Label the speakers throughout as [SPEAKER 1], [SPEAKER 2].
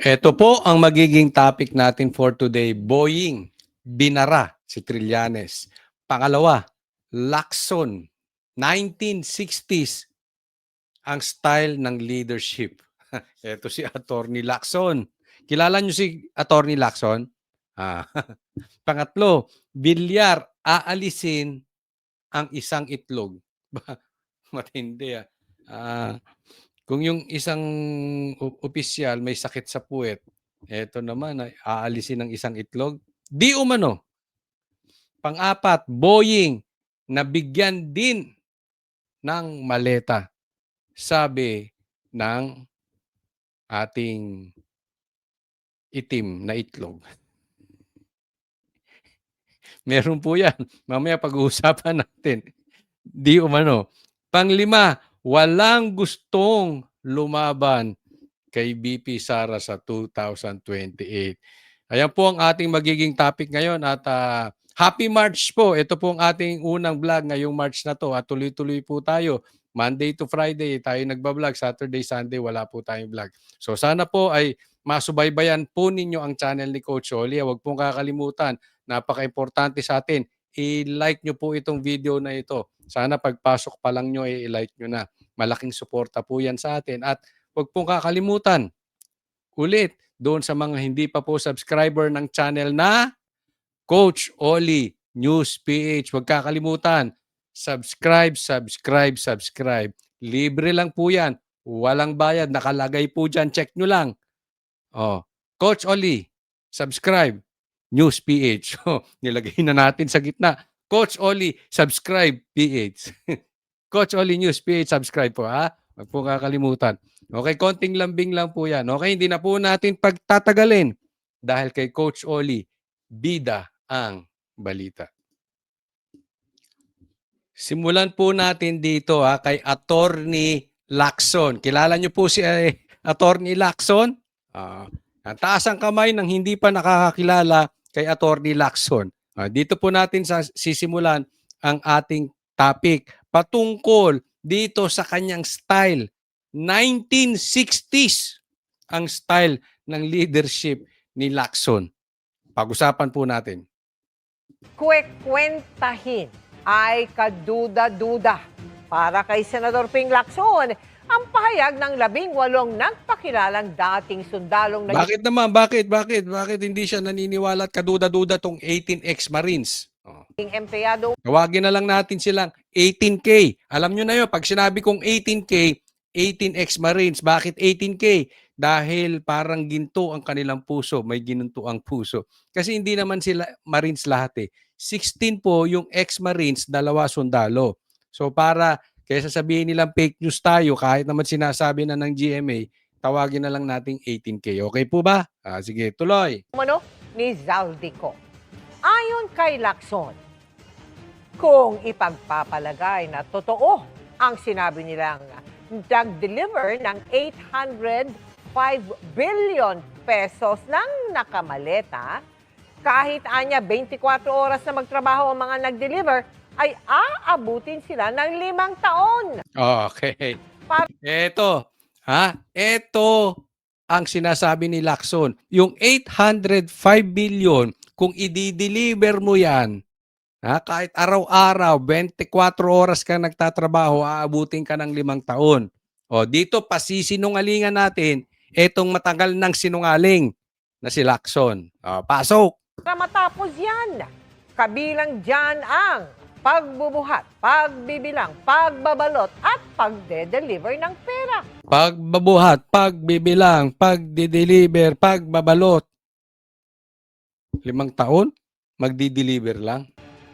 [SPEAKER 1] Ito po ang magiging topic natin for today. Boying, binara si Trillanes. Pangalawa, Lacson, 1960s, ang style ng leadership. Ito si Attorney Lacson. Kilala niyo si Attorney Lacson? Ah. Pangatlo, bilyar, aalisin ang isang itlog. Matindi ah. Kung yung isang opisyal may sakit sa puwet, eto naman ay aalisin ng isang itlog. Di umano. Pang-apat, Boeing, nabigyan din ng maleta. Sabi ng ating itim na itlog. Meron po yan. Mamaya pag-uusapan natin. Di umano. Panglima, walang gustong lumaban kay BP Sara sa 2028. Ayan po ang ating magiging topic ngayon at Happy March po. Ito po ang ating unang vlog ngayong March na to at tuloy-tuloy po tayo. Monday to Friday tayo nagbablog, Saturday, Sunday wala po tayong vlog. So sana po ay masubaybayan po ninyo ang channel ni Coach Oli. Huwag pong kakalimutan, napaka-importante sa atin. I-like nyo po itong video na ito. Sana pagpasok pa lang nyo, i-like nyo na. Malaking suporta po yan sa atin. At huwag pong kakalimutan, ulit, doon sa mga hindi pa po subscriber ng channel na Coach Oli News PH. Huwag kakalimutan, subscribe, subscribe, subscribe. Libre lang po yan. Walang bayad. Nakalagay po dyan. Check nyo lang. Oh, Coach Oli, subscribe. News PH. Oh, nilagay na natin sa gitna. Coach Oli, subscribe PH. Coach Oli News PH, subscribe po ha. Huwag po kakalimutan. Okay, konting lambing lang po yan. Okay, hindi na po natin pagtatagalin dahil kay Coach Oli, bida ang balita. Simulan po natin dito kay Attorney Lacson. Kilala niyo po si Attorney Lacson? Taas ang kamay ng hindi pa nakakakilala kay Attorney Lacson. Dito po natin sisimulan ang ating topic patungkol dito sa kanyang style. 1960s ang style ng leadership ni Lacson. Pag-usapan po natin.
[SPEAKER 2] Kwekwentahin ay kaduda-duda para kay Senador Ping Lacson ang pahayag ng 18 nagpakilalang dating sundalong na...
[SPEAKER 1] Bakit naman? Bakit? Bakit hindi siya naniniwala at kaduda-duda tong 18 ex-Marines?
[SPEAKER 2] empleyado.
[SPEAKER 1] Tawagin na lang natin silang 18K. Alam nyo na yun, pag sinabi kong 18K, 18 ex-Marines. Bakit 18K? Dahil parang ginto ang kanilang puso, may ginunto ang puso. Kasi hindi naman sila Marines lahat eh. 16 po yung ex-Marines, 2 sundalo. So para, kaysa sabihin nilang fake news tayo, kahit naman sinasabi na ng GMA, tawagin na lang nating 18K. Okay po ba? Sige, tuloy.
[SPEAKER 2] Ni Zaldico. Ayon kay Lacson, kung ipagpapalagay na totoo ang sinabi nilang nag-deliver ng 805 billion pesos ng nakamaleta, kahit anya 24 oras na magtrabaho ang mga nag-deliver, ay aabutin sila ng 5 taon.
[SPEAKER 1] Okay. Eto ang sinasabi ni Lacson. Yung 805 billion, kung i-deliver mo yan, kahit araw-araw, 24 oras ka nagtatrabaho, aabutin ka ng 5 taon. O, dito pasisinungalingan natin etong matagal ng sinungaling na si Lacson. Pasok!
[SPEAKER 2] Para matapos yan, kabilang dyan ang pagbubuhat, pagbibilang, pagbabalot at pagde-deliver ng pera.
[SPEAKER 1] Pagbabuhat, pagbibilang, pagde-deliver, pagbabalot. 5 taon? Magdi-deliver lang?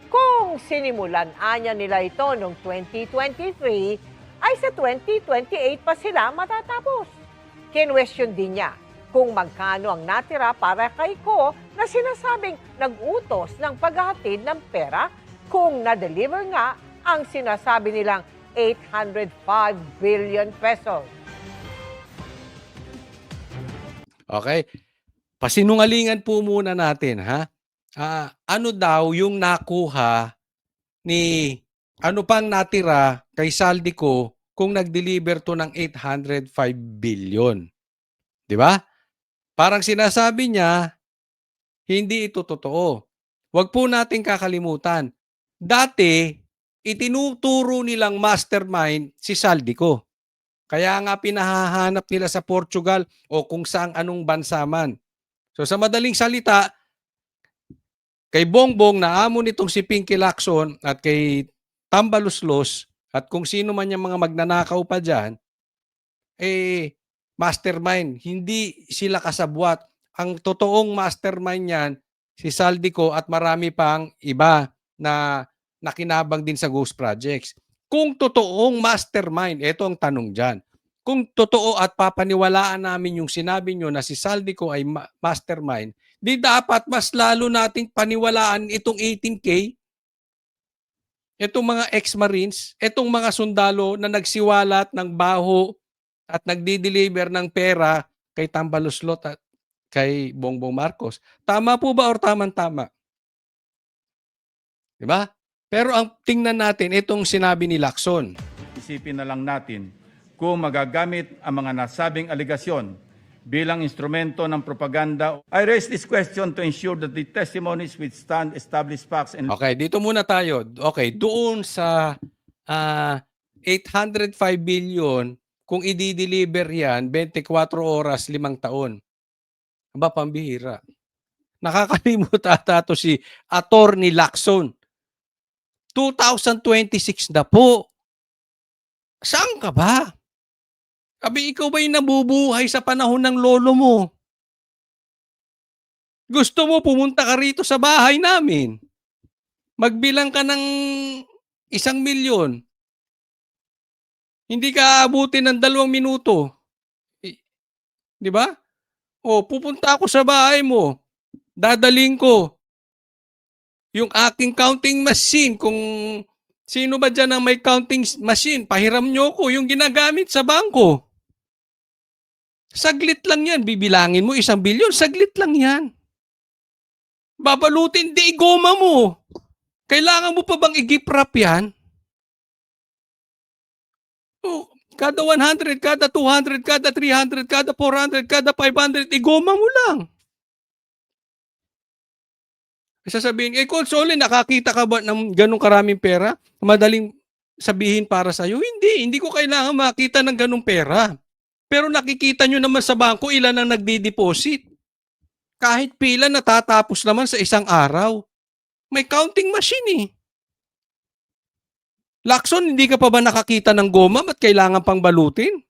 [SPEAKER 2] Kung sinimulan anya nila ito noong 2023, ay sa 2028 pa sila matatapos. Kinwestiyon din niya kung magkano ang natira para kay Ko na sinasabing nag-utos ng paghahatid ng pera kung na-deliver nga ang sinasabi nilang 805 billion pesos.
[SPEAKER 1] Okay? Pasinungalingan po muna natin, ano daw yung nakuha ni, ano pang natira kay Saldico kung nag-deliver to ng 805 billion? Di ba? Parang sinasabi niya, hindi ito totoo. Huwag po nating kakalimutan. Dati, itinuturo nilang mastermind si Saldico. Kaya nga pinahahanap nila sa Portugal o kung saang anong bansa man. So sa madaling salita, kay Bongbong na amo nitong si Pinky Lacson at kay Tambaluslos at kung sino man yung mga magnanakaw pa dyan, mastermind. Hindi sila kasabwat. Ang totoong mastermind niyan, si Saldico at marami pang iba na nakinabang din sa ghost projects. Kung totoong mastermind, ito ang tanong dyan. Kung totoo at papaniwalaan namin yung sinabi nyo na si Saldico ay mastermind, di dapat mas lalo nating paniwalaan itong 18K, itong mga ex-marines, itong mga sundalo na nagsiwalat ng baho at nagdi-deliver ng pera kay Tambaluslot at kay Bongbong Marcos. Tama po ba or tamang-tama? Di ba? Pero ang tingnan natin, itong sinabi ni Lacson.
[SPEAKER 3] Isipin na lang natin kung magagamit ang mga nasabing aligasyon bilang instrumento ng propaganda. I raise this question to ensure that the testimonies withstand established facts and
[SPEAKER 1] Okay, dito muna tayo. Okay, doon sa 805 billion, kung i-deliver yan, 24 oras, 5 taon. Aba, pambihira. Nakakalimut ata to si Attorney Lacson. 2026 na po. Saan ka ba? Abi, ikaw ba'y nabubuhay sa panahon ng lolo mo? Gusto mo pumunta ka rito sa bahay namin? Magbilang ka ng 1,000,000. Hindi ka aabutin ng 2 minuto. Di ba? O, pupunta ako sa bahay mo. Dadaling ko yung aking counting machine. Kung sino ba dyan ang may counting machine, pahiram nyo ko yung ginagamit sa bangko. Saglit lang yan. Bibilangin mo 1,000,000,000. Saglit lang yan. Babalutin, di goma mo. Kailangan mo pa bang i-gift wrap yan? Oh, kada 100, kada 200, kada 300, kada 400, kada 500, igoma mo lang. Sasabihin, Console, nakakita ka ba ng ganong karaming pera? Madaling sabihin para sa'yo? Hindi ko kailangan makita ng ganong pera. Pero nakikita nyo naman sa bangko ilan ang nagdi-deposit. Kahit pila natatapos naman sa isang araw. May counting machine eh. Lacson, hindi ka pa ba nakakita ng goma? Ba't kailangan pang balutin?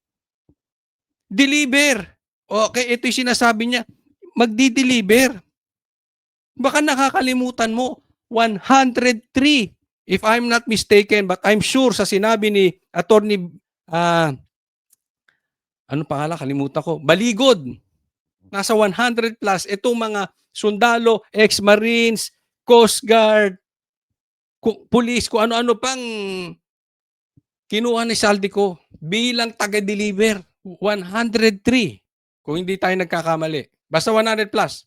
[SPEAKER 1] Deliver. Okay, ito yung sinasabi niya. Magdi-deliver. Baka nakakalimutan mo. 103. If I'm not mistaken, but I'm sure sa sinabi ni Attorney, ano pangalan? Kalimutan ko. Baligod. Nasa 100 plus. Itong mga sundalo, ex-marines, Coast Guard, police, kung ano-ano pang kinuha ni Saldico bilang taga-deliver. 103. Kung hindi tayo nagkakamali. Basta 100 plus.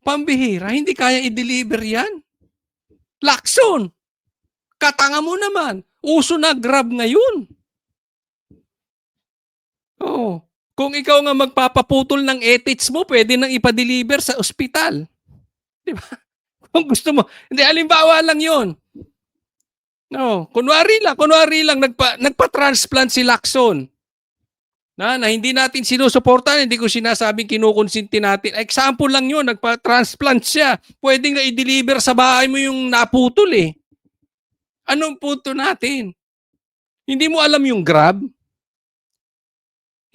[SPEAKER 1] Pambihira, hindi kaya i-deliver yan. Lacson, katanga mo naman. Uso na Grab ngayon. Oh, kung ikaw nga magpapaputol ng ethics mo, pwede nang ipa-deliver sa ospital. Di ba? Kung gusto mo. Hindi, halimbawa lang yun. No, kunwari lang nagpa-transplant si Lacson. Na hindi natin sinusuportahan, hindi ko sinasabing kinukonsinti natin. Example lang yun, nagpa-transplant siya. Pwede nga i-deliver sa bahay mo yung naputol eh. Anong punto natin? Hindi mo alam yung Grab?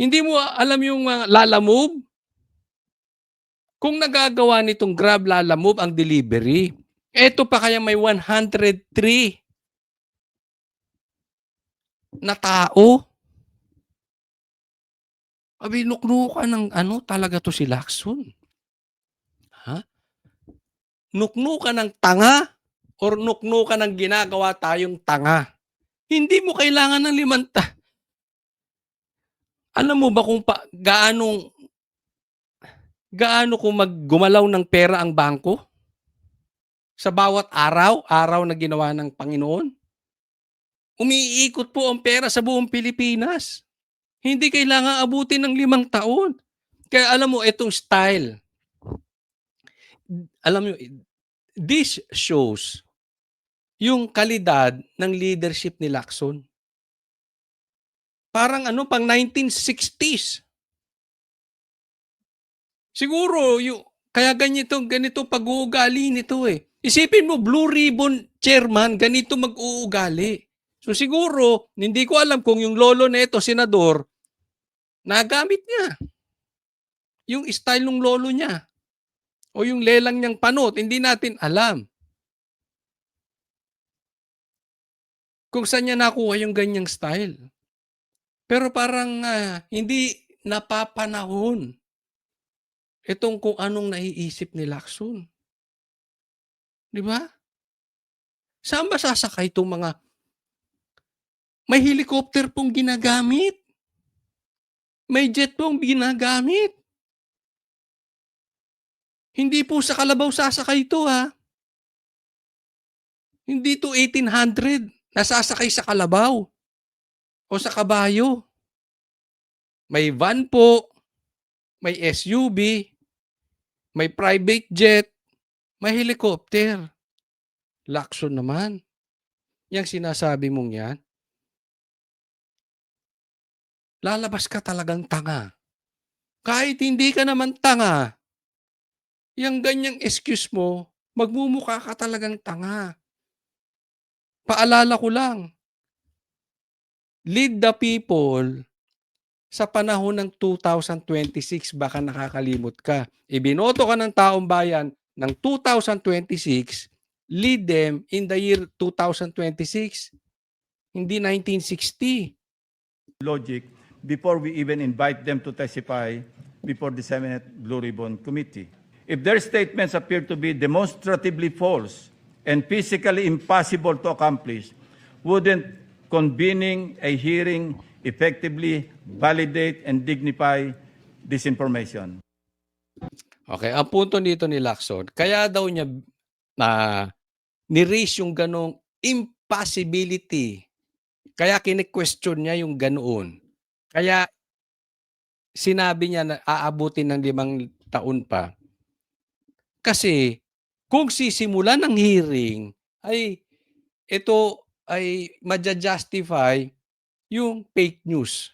[SPEAKER 1] Hindi mo alam yung Lala Move? Kung nagagawa nitong Grab, Lala Move ang delivery, eto pa kaya may 103 na tao? Abi, nuknukan ng talaga to si Lacson. Ha? Nuknukan ng tanga or nuknukan ng ginagawa tayong tanga. Hindi mo kailangan ng 5. Alam mo ba kung gaano kung maggumalaw ng pera ang bangko? Sa bawat araw na ginawa ng Panginoon? Umiikot po ang pera sa buong Pilipinas. Hindi kailangan abutin ng 5 taon. Kaya alam mo itong style, alam mo, this shows yung kalidad ng leadership ni Lacson. Parang ano, pang 1960s. Siguro kaya ganito pag-uugali nito eh. Isipin mo, Blue Ribbon Chairman, ganito mag-uugali. So siguro, hindi ko alam kung yung lolo na ito, senador, nagamit niya yung style ng lolo niya o yung lelang niyang panot, hindi natin alam. Kung saan niya nakuha yung ganyang style. Pero parang hindi napapanahon itong kung anong naiisip ni Lacson. Di ba? Saan ba sasakay itong mga may helicopter pong ginagamit? May jet pong ginagamit? Hindi po sa kalabaw sasakay ito ha. Hindi to 1800 nasasakay sa kalabaw o sa kabayo. May van po, may SUV, may private jet, may helicopter. Lacson naman. Yang sinasabi mong yan, lalabas ka talagang tanga. Kahit hindi ka naman tanga, yung ganyang excuse mo, magmumukha ka talagang tanga. Paalala ko lang, lead the people sa panahon ng 2026, baka nakakalimot ka. Ibinoto ka ng taong bayan ng 2026, lead them in the year 2026, hindi 1960.
[SPEAKER 3] Logic before we even invite them to testify before the Senate Blue Ribbon Committee. If their statements appear to be demonstratively false and physically impossible to accomplish, wouldn't convening a hearing effectively validate and dignify this information?
[SPEAKER 1] Okay, ang punto dito ni Lacson, kaya daw niya ni-raise yung ganong impossibility. Kaya kine-question niya yung ganoon. Kaya sinabi niya na aabutin ng 5 taon pa. Kasi kung sisimulan ng hearing, ay ito ay maja-justify yung fake news.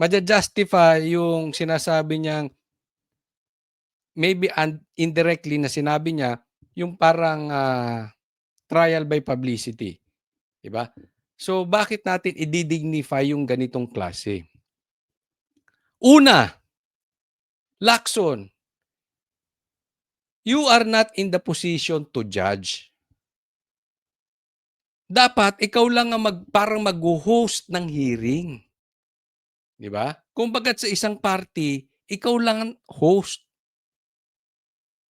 [SPEAKER 1] Maja-justify yung sinasabi niyang maybe indirectly na sinabi niya yung parang trial by publicity. Diba? So bakit natin i-dignify yung ganitong klase? Una, Lacson, you are not in the position to judge. Dapat ikaw lang ang parang mag-host ng hearing. Di ba? Kung bagat sa isang party, ikaw lang ang host.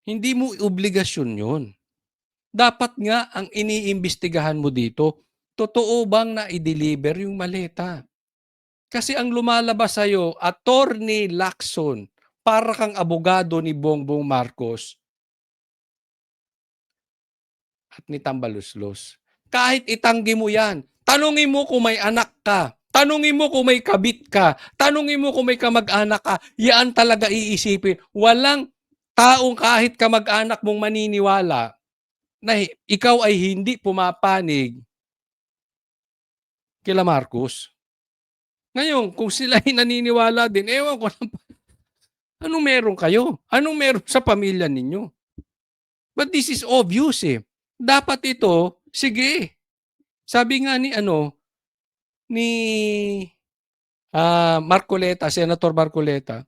[SPEAKER 1] Hindi mo obligasyon yun. Dapat nga ang iniimbestigahan mo dito, totoo bang na-deliver yung maleta? Kasi ang lumalabas sa'yo, Attorney Lacson, para kang abogado ni Bongbong Marcos at ni Tambaluslos. Kahit itanggi mo yan, tanungin mo kung may anak ka, tanungin mo kung may kabit ka, tanungin mo kung may kamag-anak ka, yan talaga iisipin. Walang taong kahit kamag-anak mong maniniwala na ikaw ay hindi pumapanig kila Marcos. Ngayon, kung sila ay naniniwala din, ewan ko lang, anong meron kayo? Anong meron sa pamilya ninyo? But this is obvious eh. Dapat ito, sige. Sabi nga ni Marcoleta, Senator Marcoleta,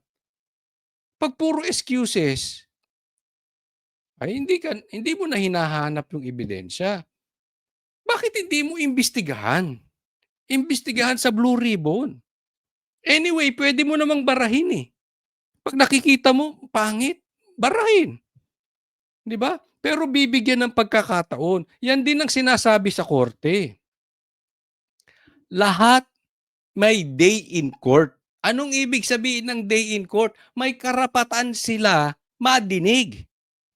[SPEAKER 1] pag puro excuses, ay hindi mo na hinahanap yung ebidensya. Bakit hindi mo imbestigahan? Imbestigahan sa Blue Ribbon. Anyway, pwede mo namang barahin eh. Pag nakikita mo, pangit, barahin. Di ba? Pero bibigyan ng pagkakataon. Yan din ang sinasabi sa korte. Lahat may day in court. Anong ibig sabihin ng day in court? May karapatan sila madinig.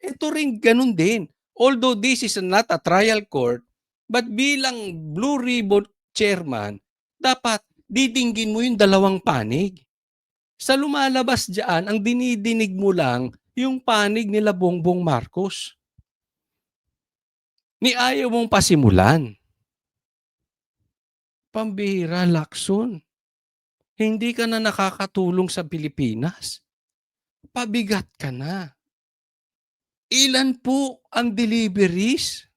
[SPEAKER 1] Ito rin ganun din. Although this is not a trial court, but bilang Blue Ribbon chairman, dapat didinggin mo yung 2 panig. Sa lumalabas diyan, ang dinidinig mo lang yung panig nila Bongbong Marcos. Ni ayaw mong pasimulan. Pambihira, Lacson. Hindi ka na nakakatulong sa Pilipinas. Pabigat ka na. Ilan po ang deliveries?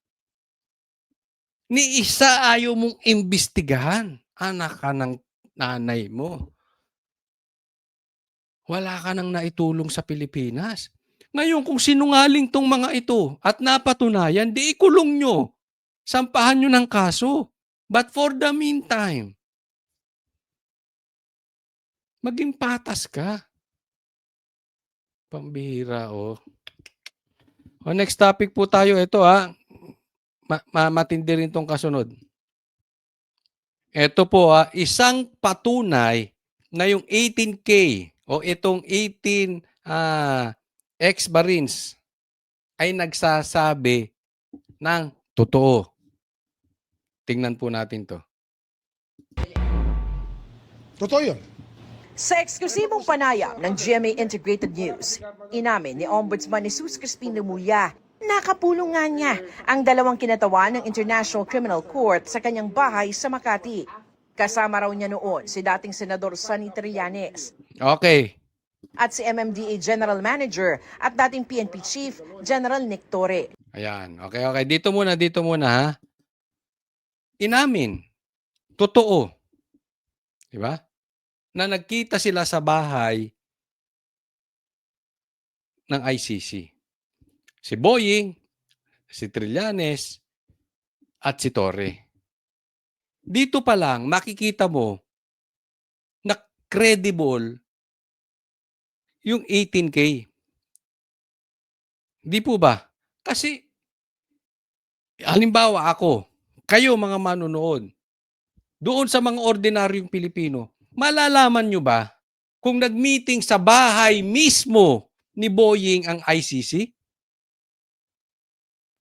[SPEAKER 1] Ni isa ayaw mong imbestigahan. Anak ka ng nanay mo. Wala ka nang naitulong sa Pilipinas. Ngayon, kung sinungaling tong mga ito at napatunayan, di ikulong nyo. Sampahan nyo ng kaso. But for the meantime, maging patas ka. Pambihira, oh. O, next topic po tayo. Ito, matindi rin tong kasunod. Ito po, isang patunay na yung 18K o itong 18 ex-Marines ay nagsasabi ng totoo. Tingnan po natin to.
[SPEAKER 4] Totoo yun.
[SPEAKER 5] Sa eksklusibong panayam ng GMA Integrated News, inamin ni Ombudsman Jesus Crispin Remulla, nakapulong nga niya ang dalawang kinatawan ng International Criminal Court sa kanyang bahay sa Makati. Kasama raw niya noon si dating Senador Sonny Trillanes
[SPEAKER 1] Okay.
[SPEAKER 5] at si MMDA General Manager at dating PNP Chief General Nick Torre.
[SPEAKER 1] Ayan. Okay. Dito muna, ha. Inamin. Totoo. Diba? Na nagkita sila sa bahay ng ICC. Si Boying, si Trillanes, at si Torre. Dito pa lang, makikita mo na credible yung 18K. Di po ba? Kasi, halimbawa ako, kayo mga manunood, doon sa mga ordinaryong Pilipino, malalaman nyo ba kung nag-meeting sa bahay mismo ni Boying ang ICC?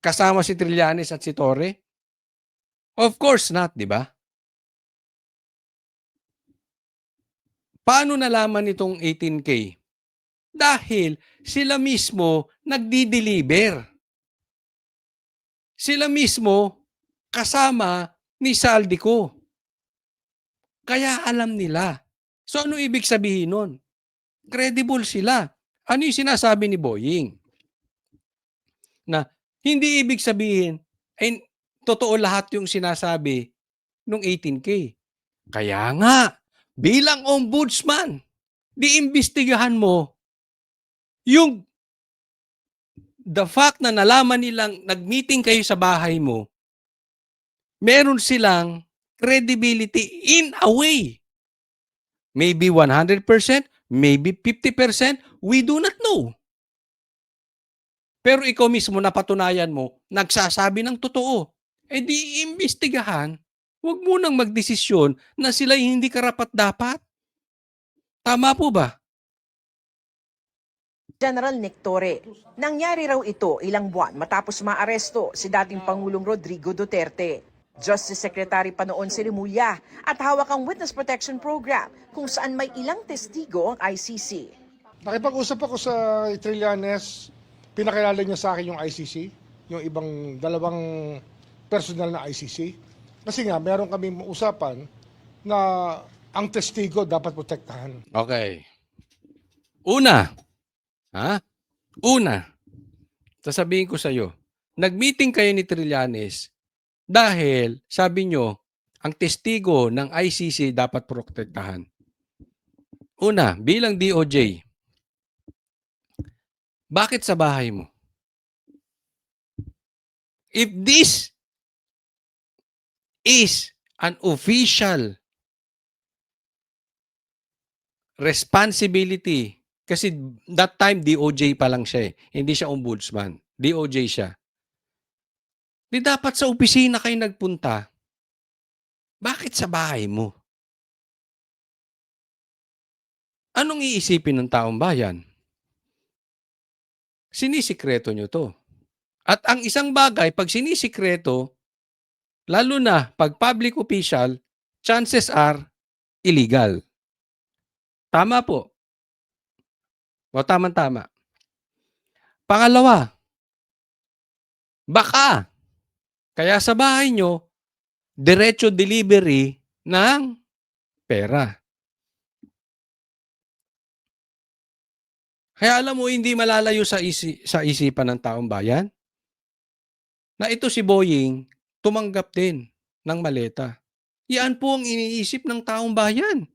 [SPEAKER 1] Kasama si Trillanes at si Torre? Of course not, di ba? Paano nalaman itong 18K? Dahil sila mismo nagdi-deliver. Sila mismo kasama ni Saldico. Kaya alam nila. So ano ibig sabihin nun? Credible sila. Ano yung sinasabi ni Boying? Na hindi ibig sabihin ay totoo lahat yung sinasabi ng 18K. Kaya nga, bilang ombudsman, diimbestigahan mo yung the fact na nalaman nilang nag-meeting kayo sa bahay mo, meron silang credibility in a way. Maybe 100%, maybe 50%, we do not know. Pero ikaw mismo napatunayan mo, nagsasabi ng totoo. Eh di imbestigahan, huwag mo nang magdesisyon na sila'y hindi karapat-dapat. Tama po ba?
[SPEAKER 5] General Nick Torre. Nangyari raw ito ilang buwan matapos maaresto si dating Pangulong Rodrigo Duterte. Justice Secretary pa noon si Remulla at hawak ang Witness Protection Program kung saan may ilang testigo ang ICC.
[SPEAKER 4] Nakipag-usap ako sa Trillanes, pinakilala niya sa akin yung ICC, yung ibang dalawang personal na ICC. Kasi nga, meron kaming usapan na ang testigo dapat protektahan.
[SPEAKER 1] Okay. Una, sasabihin ko sa iyo, nag-meeting kayo ni Trillanes dahil, sabi nyo, ang testigo ng ICC dapat protektahan. Una, bilang DOJ, bakit sa bahay mo? If this is an official responsibility, kasi that time DOJ pa lang siya hindi siya ombudsman, DOJ siya. Di dapat sa opisina kayo nagpunta. Bakit sa bahay mo? Anong iisipin ng taong bayan? Sinisikreto nyo to. At ang isang bagay, pag sinisikreto, lalo na pag public official, chances are illegal. Tama po. O tama-tama. Pangalawa, baka, kaya sa bahay nyo, diretso delivery ng pera. Kaya alam mo, hindi malalayo sa isipan ng taong bayan na ito si Boying tumanggap din ng maleta. Yan po ang iniisip ng taong bayan.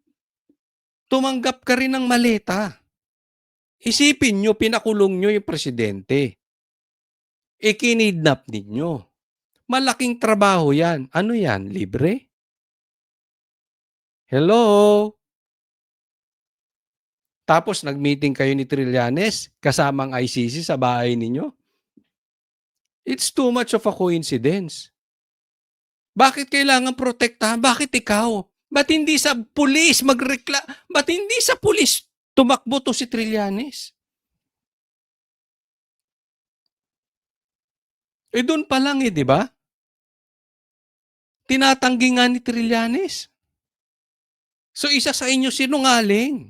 [SPEAKER 1] Tumanggap ka rin ng maleta. Isipin nyo, pinakulong nyo yung presidente. Ikinidnap ninyo. Malaking trabaho yan. Ano yan? Libre? Hello? Tapos nag-meeting kayo ni Trillanes kasamang ICC sa bahay ninyo? It's too much of a coincidence. Bakit kailangan protektahan? Bakit ikaw? Ba't hindi sa pulis Ba't hindi sa pulis tumakbo to si Trillanes? Doon pa lang di ba? Tinatanggi nga ni Trillanes. So isa sa inyo sinungaling.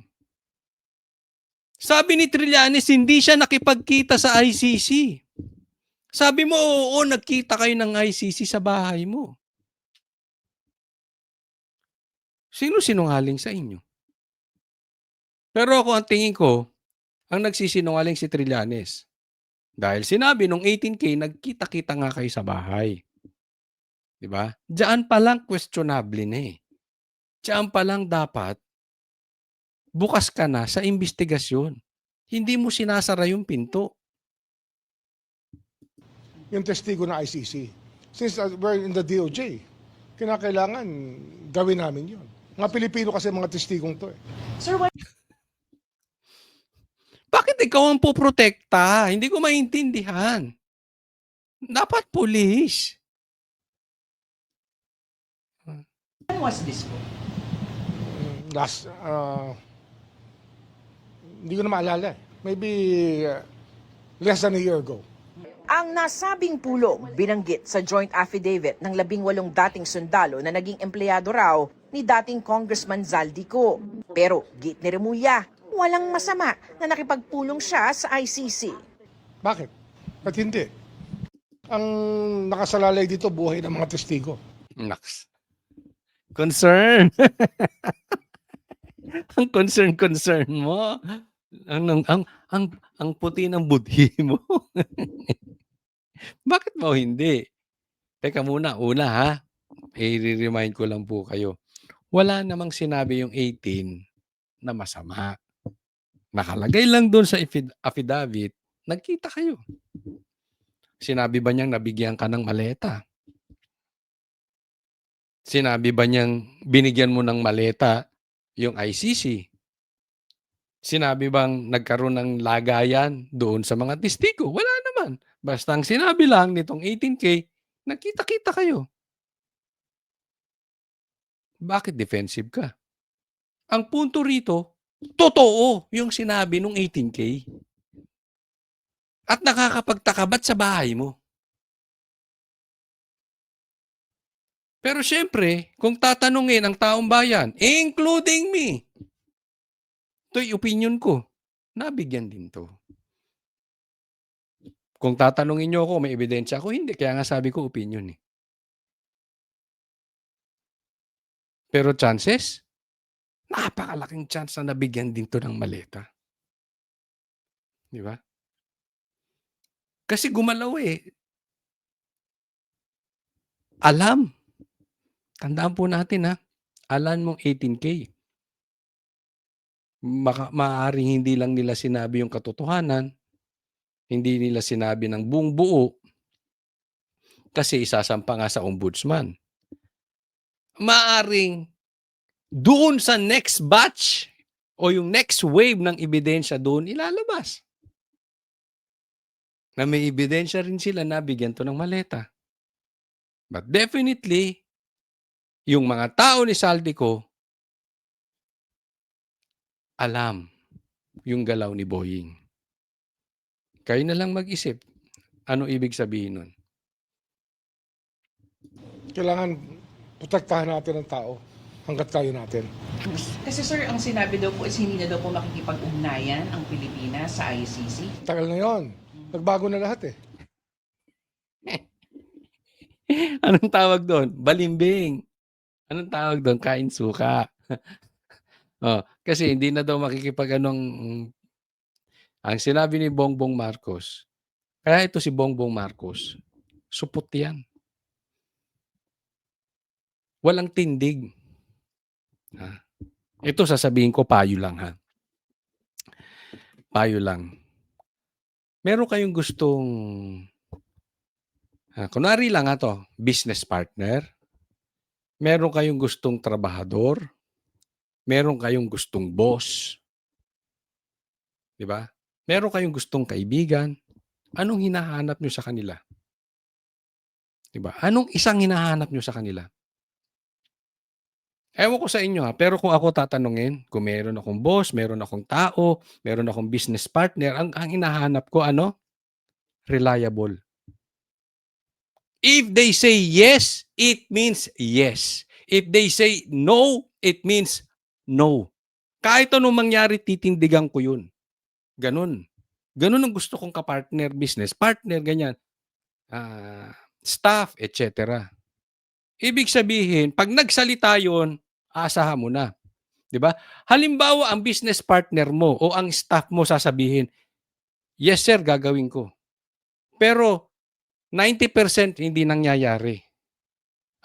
[SPEAKER 1] Sabi ni Trillanes, hindi siya nakipagkita sa ICC. Sabi mo, oo, nagkita kayo ng ICC sa bahay mo. Sino sinungaling sa inyo? Pero ako, ang tingin ko, ang nagsisinungaling si Trillanes. Dahil sinabi nung 18K, nagkita-kita nga kayo sa bahay. Diba? Diyan pa lang questionable na eh. Diyan pa lang dapat bukas ka na sa investigasyon. Hindi mo sinasara yung pinto.
[SPEAKER 4] Yung testigo ng ICC. Since we're in the DOJ, kinakailangan gawin namin yun. Mga Pilipino kasi mga testigong to eh.
[SPEAKER 5] Sir, what
[SPEAKER 1] Bakit ikaw ang poprotekta? Hindi ko maintindihan. Dapat pulis.
[SPEAKER 5] was this po?
[SPEAKER 4] Last, hindi ko na maalala eh. Maybe less than a year ago.
[SPEAKER 5] Ang nasabing pulong binanggit sa joint affidavit ng 18 dating sundalo na naging empleyado raw ni dating Congressman Zaldico. Pero git ni Remulla, walang masama na nakipagpulong siya sa ICC.
[SPEAKER 4] Bakit? Ba't hindi? Ang nakasalalay dito, buhay ng mga testigo.
[SPEAKER 1] Naks. Concern. Ang concern mo. Ang puti ng budhi mo. Bakit mo hindi? Teka muna, una ha. I-remind ko lang po kayo. Wala namang sinabi yung 18 na masama. Nakalagay lang doon sa affidavit, nagkita kayo. Sinabi ba niyang nabigyan ka ng maleta? Sinabi ba niyang binigyan mo ng maleta yung ICC? Sinabi bang nagkaroon ng lagayan doon sa mga testigo? Wala naman. Basta ang sinabi lang nitong 18K, nagkita-kita kayo. Bakit defensive ka? Ang punto rito, totoo yung sinabi nung 18K. At nakakapagtaka ba't sa bahay mo? Pero syempre, kung tatanungin ang taong bayan, including me, ito'y opinion ko, nabigyan din to. Kung tatanungin nyo ako, may ebidensya ako, hindi. Kaya nga sabi ko, opinion eh. Pero chances, napakalaking chance na nabigyan din to ng maleta. Di ba? Kasi gumalaw eh. Alam. Tandaan po natin ha. Alam mong 18K. Maaaring hindi lang nila sinabi yung katotohanan. Hindi nila sinabi ng buong buo. Kasi isasampa nga sa ombudsman. Maaaring doon sa next batch o yung next wave ng ebidensya doon ilalabas. Na may ebidensya rin sila na bigyan to ng maleta. But definitely, yung mga tao ni Zaldico, alam yung galaw ni Boying. Kayo na lang mag-isip. Ano ibig sabihin nun?
[SPEAKER 4] Kailangan protektahan natin ang tao. hanggat kaya natin.
[SPEAKER 6] Kasi sir, ang sinabi daw po is hindi na daw po makikipag-ugnayan ang Pilipinas sa ICC.
[SPEAKER 4] Tagal na yon. Nagbago na lahat eh.
[SPEAKER 1] Anong tawag doon? Balimbing. Anong tawag doon? Kain suka. Kasi hindi na daw makikipag-anong ang sinabi ni Bongbong Marcos. Kaya ito si Bongbong Marcos, supot yan. Walang tindig. Ito sasabihin ko, payo lang ha. Payo lang. Meron kayong gustong, kunwari lang to, business partner. Meron kayong gustong trabahador. Meron kayong gustong boss. Di ba? Meron kayong gustong kaibigan. Anong hinahanap nyo sa kanila? Di ba? Anong isang hinahanap nyo sa kanila? Ewan ko sa inyo pero kung ako tatanungin, kung meron akong boss, meron akong tao, meron akong business partner, ang hinahanap ko reliable. If they say yes, it means yes. If they say no, it means no. Kahit anong mangyari, titindigan ko yun. Ganun. Ganun ang gusto kong kapartner, business partner, ganyan. Staff, etc. Ibig sabihin, pag nagsalita yun, asahan mo na. 'Di ba? Halimbawa, ang business partner mo o ang staff mo sasabihin, yes sir, gagawin ko. Pero 90% hindi nangyayari.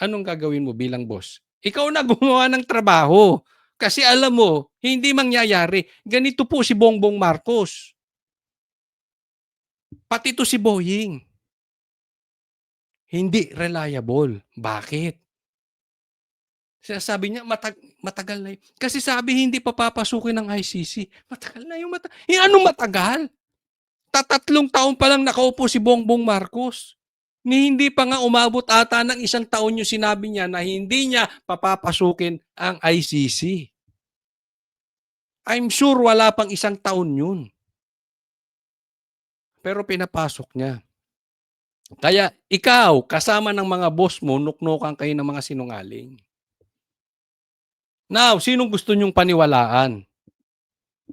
[SPEAKER 1] Anong gagawin mo bilang boss? Ikaw na gumawa ng trabaho. Kasi alam mo, hindi mangyayari. Ganito po si Bongbong Marcos. Pati to si Boying. Hindi reliable. Bakit? Sabi niya, matagal na yun. Kasi sabi, hindi pa papasukin ng ICC. Matagal na yung anong matagal? 3 taon pa lang nakaupo si Bongbong Marcos. Hindi pa nga umabot ata ng 1 taon yung sinabi niya na hindi niya papapasukin ang ICC. I'm sure wala pang 1 taon yun. Pero pinapasok niya. Kaya ikaw, kasama ng mga boss mo, nuknukan kayo ng mga sinungaling. Now, sinong gusto nyong paniwalaan?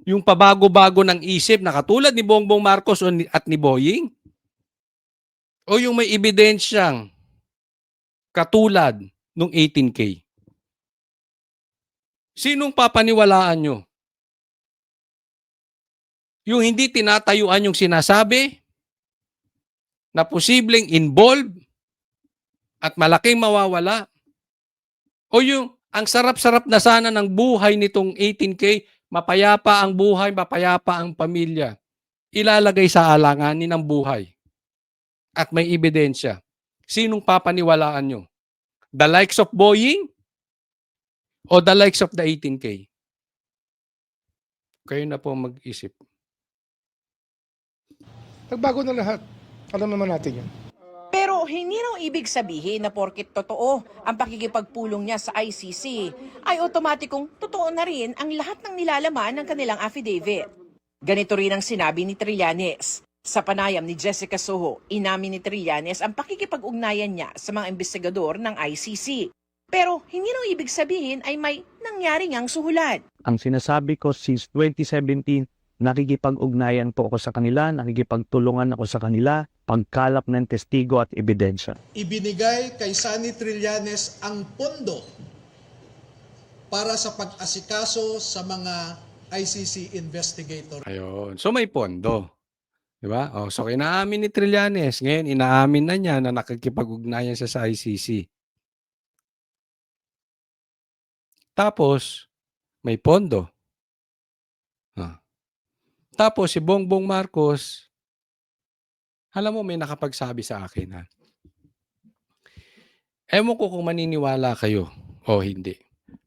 [SPEAKER 1] Yung pabago-bago ng isip na katulad ni Bongbong Marcos at ni Boying? O yung may ebidensyang katulad nung 18K? Sinong papaniwalaan nyo? Yung hindi tinatayuan yung sinasabi na posibleng involved at malaking mawawala? O yung ang sarap-sarap na sana ng buhay nitong 18K, mapayapa ang buhay, mapayapa ang pamilya, ilalagay sa alanganin ng buhay at may ebidensya. Sinong papaniwalaan nyo? The likes of Boying o the likes of the 18K? Kayo na po mag-isip.
[SPEAKER 4] Nagbago na lahat. Alam naman natin yan.
[SPEAKER 5] Pero hindi raw ibig sabihin na porket totoo ang pakikipagpulong niya sa ICC ay otomatikong totoo na rin ang lahat ng nilalaman ng kanilang affidavit. Ganito rin ang sinabi ni Trillanes. Sa panayam ni Jessica Soho, inamin ni Trillanes ang pakikipag-ugnayan niya sa mga investigador ng ICC. Pero hindi raw ibig sabihin ay may nangyari ngang suhulan.
[SPEAKER 7] Ang sinasabi ko since 2017, nakikipag-ugnayan po ako sa kanila, nakikipagtulungan ako sa kanila, pagkalap ng testigo at ebidensya.
[SPEAKER 8] Ibinigay kay Sunny Trillanes ang pondo para sa pag-asikaso sa mga ICC investigator.
[SPEAKER 1] Ayun. So may pondo. Diba? So inaamin ni Trillanes. Ngayon, inaamin na niya na nakikipag-ugnayan siya sa ICC. Tapos, may pondo. Tapos, si Bongbong Marcos, alam mo, may nakapagsabi sa akin. Ewan ko kung maniniwala kayo o hindi.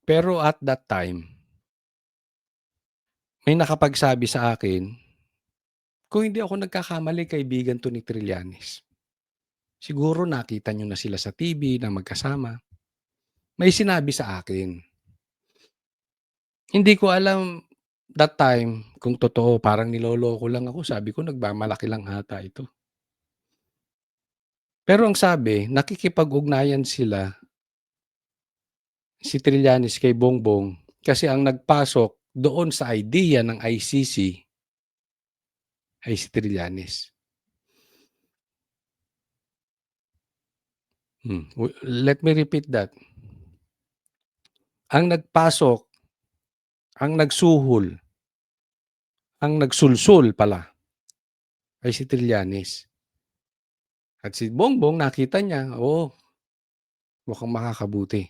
[SPEAKER 1] Pero at that time, may nakapagsabi sa akin, kung hindi ako nagkakamali, kaibigan to ni Trillanes. Siguro nakita nyo na sila sa TV na magkasama. May sinabi sa akin. Hindi ko alam that time kung totoo, parang niloloko lang ako. Sabi ko, nagmamalaki lang hata ito. Pero ang sabi, nakikipag-ugnayan sila si Trillanes kay Bongbong kasi ang nagpasok doon sa idea ng ICC ay si Trillanes. Let me repeat that. Ang nagpasok, ang nagsuhol, ang nagsulsul pala ay si Trillanes. At si Bongbong nakita niya, mukhang makakabuti.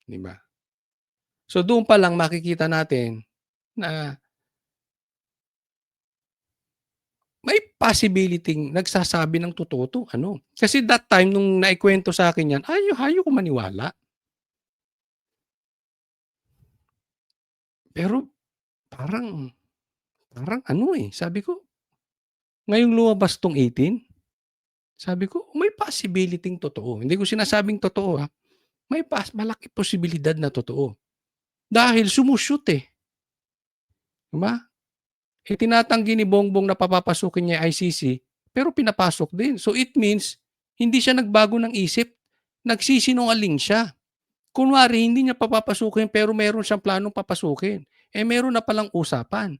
[SPEAKER 1] Di ba? So doon pa lang makikita natin na may possibility nagsasabi ng totoo to. Kasi that time nung naikwento sa akin yan, ayaw ko maniwala. Pero parang sabi ko, ngayong lumabas tong 18, sabi ko, may possibility totoo. Hindi ko sinasabing totoo, ha. May malaki posibilidad na totoo. Dahil sumushoot Diba? Tinatanggi ni Bongbong na papapasukin niya ICC, pero pinapasok din. So it means, hindi siya nagbago ng isip. Nagsisinungaling siya. Kunwari, hindi niya papapasukin, pero meron siyang planong papasukin. Meron na palang usapan.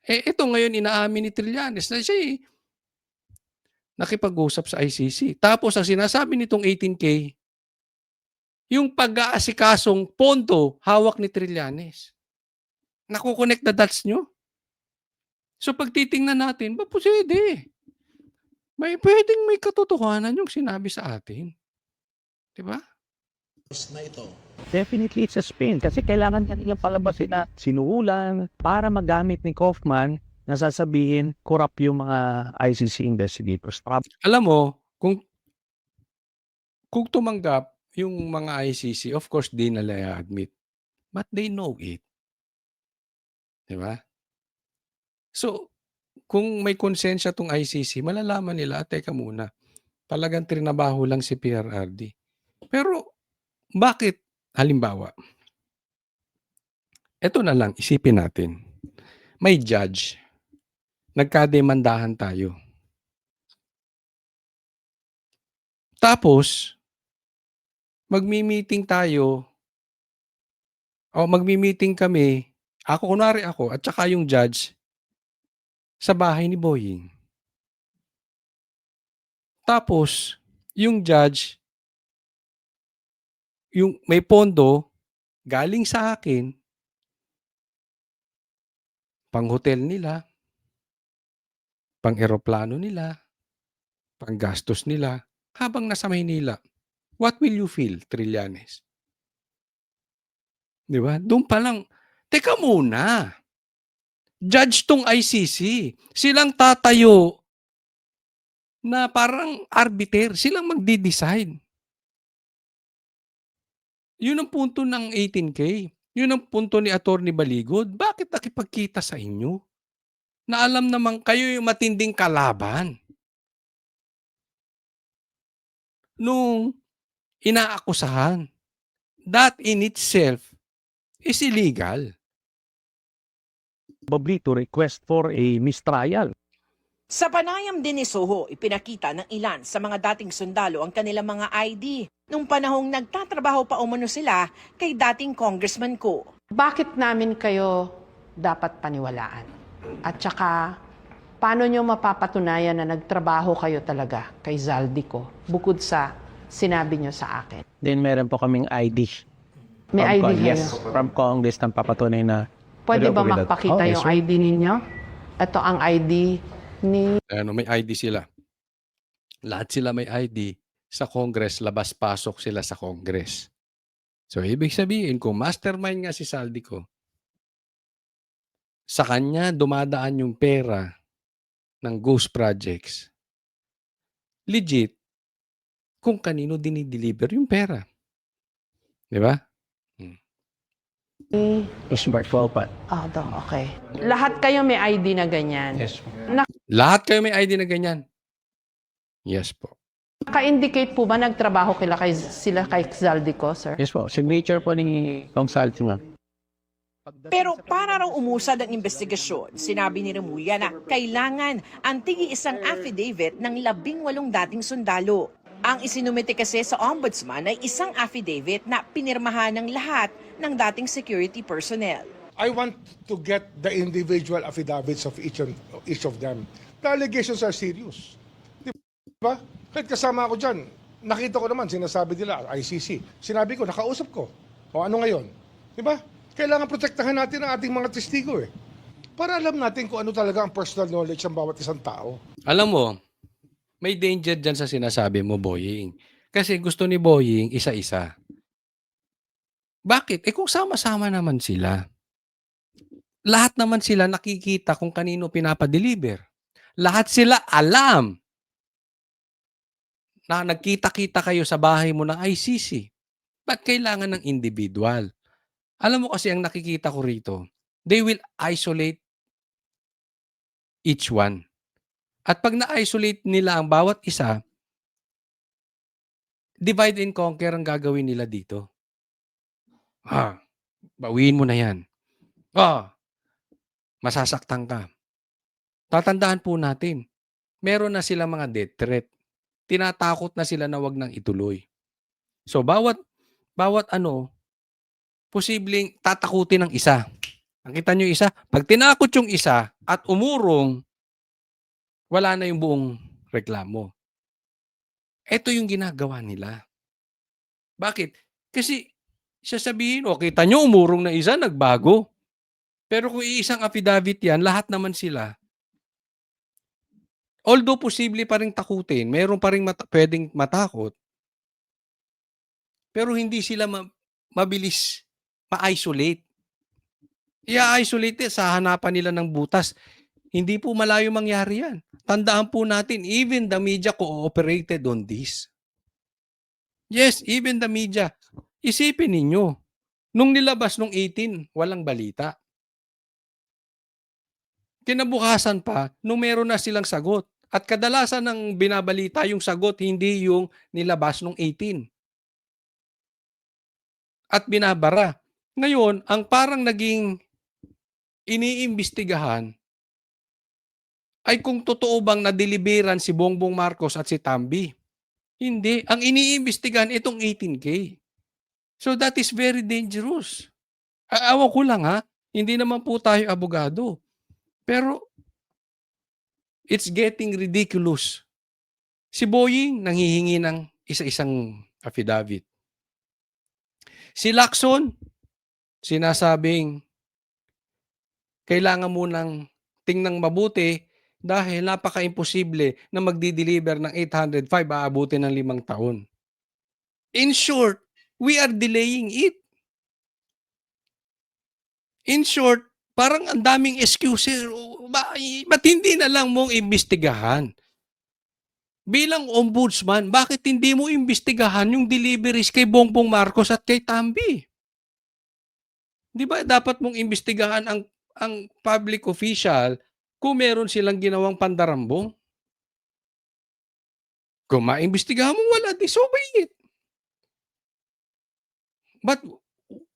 [SPEAKER 1] Ito ngayon inaamin ni Trillanes na siya nakipag-usap sa ICC. Tapos ang sinasabi nitong 18K, yung pag-aasikasong pondo, hawak ni Trillanes. Nakukonect the dots nyo? So pag titingnan natin, pwede. Pwedeng may katotohanan yung sinabi sa atin. Diba?
[SPEAKER 8] na ito.
[SPEAKER 7] Definitely it's a spin kasi kailangan niya palabasin na sinuulan para magamit ni Kaufman na sasabihin corrupt yung mga ICC investigators.
[SPEAKER 1] Alam mo, kung tumanggap yung mga ICC, of course, di nila admit. But they know it. Diba? So, kung may konsensya tong ICC, malalaman nila, teka muna, talagang trinabaho lang si PRRD. Pero, bakit? Halimbawa, eto na lang, isipin natin. May judge. Nagkademandahan tayo. Tapos, magmi-meeting tayo, o magmi-meeting kami, kunwari ako, at saka yung judge, sa bahay ni Boying. Tapos, yung judge, yung may pondo, galing sa akin, pang hotel nila, pang eroplano nila, pang gastos nila, habang nasa Maynila. What will you feel, Trillanes? Di ba? Doon pa lang, teka muna. Judge tong ICC. Silang tatayo na parang arbiter. Silang magdi-decide. Yun ang punto ng 18K. Yun ang punto ni Atty. Baligod. Bakit nakipagkita sa inyo? Na alam naman kayo yung matinding kalaban. Nung inaakusahan. That in itself is illegal.
[SPEAKER 7] Probably to request for a mistrial.
[SPEAKER 5] Sa panayam din ni Soho, ipinakita ng ilan sa mga dating sundalo ang kanilang mga ID nung panahong nagtatrabaho pa umano sila kay dating congressman ko.
[SPEAKER 9] Bakit namin kayo dapat paniwalaan? At saka, paano nyo mapapatunayan na nagtrabaho kayo talaga kay Zaldico bukod sa sinabi nyo sa akin?
[SPEAKER 7] Then meron po kaming ID.
[SPEAKER 9] May ID kayo?
[SPEAKER 7] Yes, from Congress na papatunay na.
[SPEAKER 9] Pwede ba
[SPEAKER 7] with that?
[SPEAKER 9] magpakita
[SPEAKER 7] Yes,
[SPEAKER 9] yung
[SPEAKER 7] sir.
[SPEAKER 9] ID ninyo? Ito ang ID ni...
[SPEAKER 1] May ID sila. Lahat sila may ID. Sa Congress, labas-pasok sila sa Congress. So, ibig sabihin, kung mastermind nga si Zaldico, sa kanya dumadaan yung pera ng ghost projects, legit, kung kanino dinideliver yung pera. Di ba?
[SPEAKER 7] Smart Walpat.
[SPEAKER 9] okay. Lahat kayo may ID na ganyan.
[SPEAKER 7] Yes.
[SPEAKER 1] Lahat kayo may ID na ganyan. Yes po.
[SPEAKER 9] Naka-indicate po ba nagtrabaho sila kay Zaldico, sir?
[SPEAKER 7] Yes po. Signature po ni Kong Saltima.
[SPEAKER 5] Pero para raw umusad ang investigasyon, sinabi ni Remulla na kailangan ang tigi isang affidavit ng 18 dating sundalo. Ang isinumite kasi sa ombudsman ay isang affidavit na pinirmahan ng lahat ng dating security personnel.
[SPEAKER 4] I want to get the individual affidavits of each of them. The allegations are serious. Di ba? Kahit kasama ako dyan, nakita ko naman, sinasabi nila, ICC. Sinabi ko, nakausap ko. O ano ngayon? Di ba? Kailangan protektahan natin ang ating mga testigo eh. Para alam natin kung ano talaga ang personal knowledge ng bawat isang tao.
[SPEAKER 1] Alam mo, may danger dyan sa sinasabi mo, Boying. Kasi gusto ni Boying isa-isa. Bakit? Kung sama-sama naman sila. Lahat naman sila nakikita kung kanino pinapadeliver. Lahat sila alam na nagkita-kita kayo sa bahay mo ng ICC. Ba't kailangan ng individual? Alam mo kasi ang nakikita ko rito, they will isolate each one. At pag na-isolate nila ang bawat isa, divide and conquer ang gagawin nila dito. Bawiin mo na yan. Masasaktan ka. Tatandaan po natin, meron na silang mga death threat. Tinatakot na sila na wag nang ituloy. So bawat posibleng tatakutin ng isa. Nakita nyo isa? Pag tinakot yung isa at umurong, wala na yung buong reklamo. Ito yung ginagawa nila. Bakit? Kasi sasabihin, kita nyo, umurong na isa, nagbago. Pero kung iisang affidavit yan, lahat naman sila. Although posible pa rin takutin, meron pa rin pwedeng matakot, pero hindi sila mabilis ma-isolate. I-isolate sa hanapan nila ng butas. Hindi po malayo mangyari yan. Tandaan po natin, even the media cooperated on this. Yes, even the media. Isipin ninyo, nung nilabas nung 18, walang balita. Kinabukasan pa, nung meron na silang sagot. At kadalasan ng binabalita yung sagot, hindi yung nilabas nung 18. At binabara. Ngayon, ang parang naging iniimbestigahan ay kung totoo bang nadeliveran si Bongbong Marcos at si Tambi. Hindi. Ang iniimbestigahan itong 18K. So that is very dangerous. Awan ko lang hindi naman po tayo abogado. Pero it's getting ridiculous. Si Boying nanghihingi ng isa-isang affidavit. Si Lacson, sinasabing kailangan mo nang tingnang mabuti dahil napaka-imposible na magdi-deliver ng 805, aabutin ng 5 taon. In short, we are delaying it. In short, parang ang daming excuses. Ba't hindi na lang mong imbestigahan? Bilang ombudsman, bakit hindi mo imbestigahan yung deliveries kay Bongbong Marcos at kay Tambi? Di ba dapat mong imbestigahan ang public official kung meron silang ginawang pandarambong? Kung maimbestigahan mo, wala, disobey it. But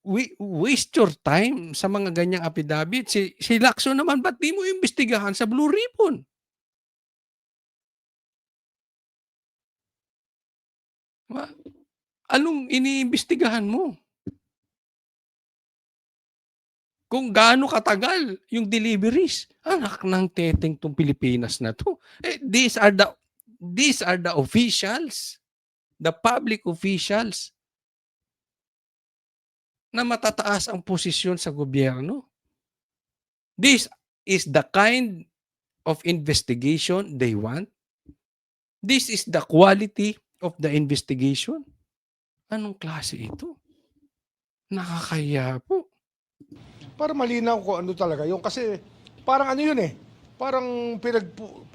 [SPEAKER 1] we waste your time sa mga ganyang affidavit. Si Lacson naman, ba't di mo imbestigahan sa Blue Ribbon? Anong iniimbestigahan mo? Kung gaano katagal yung deliveries. Anak ng teteng tong Pilipinas na to. These are the officials, the public officials na matataas ang posisyon sa gobyerno. This is the kind of investigation they want. This is the quality of the investigation. Anong klase ito? Nakakaya po.
[SPEAKER 4] Para malinaw ko ano talaga yung kasi parang ano yun parang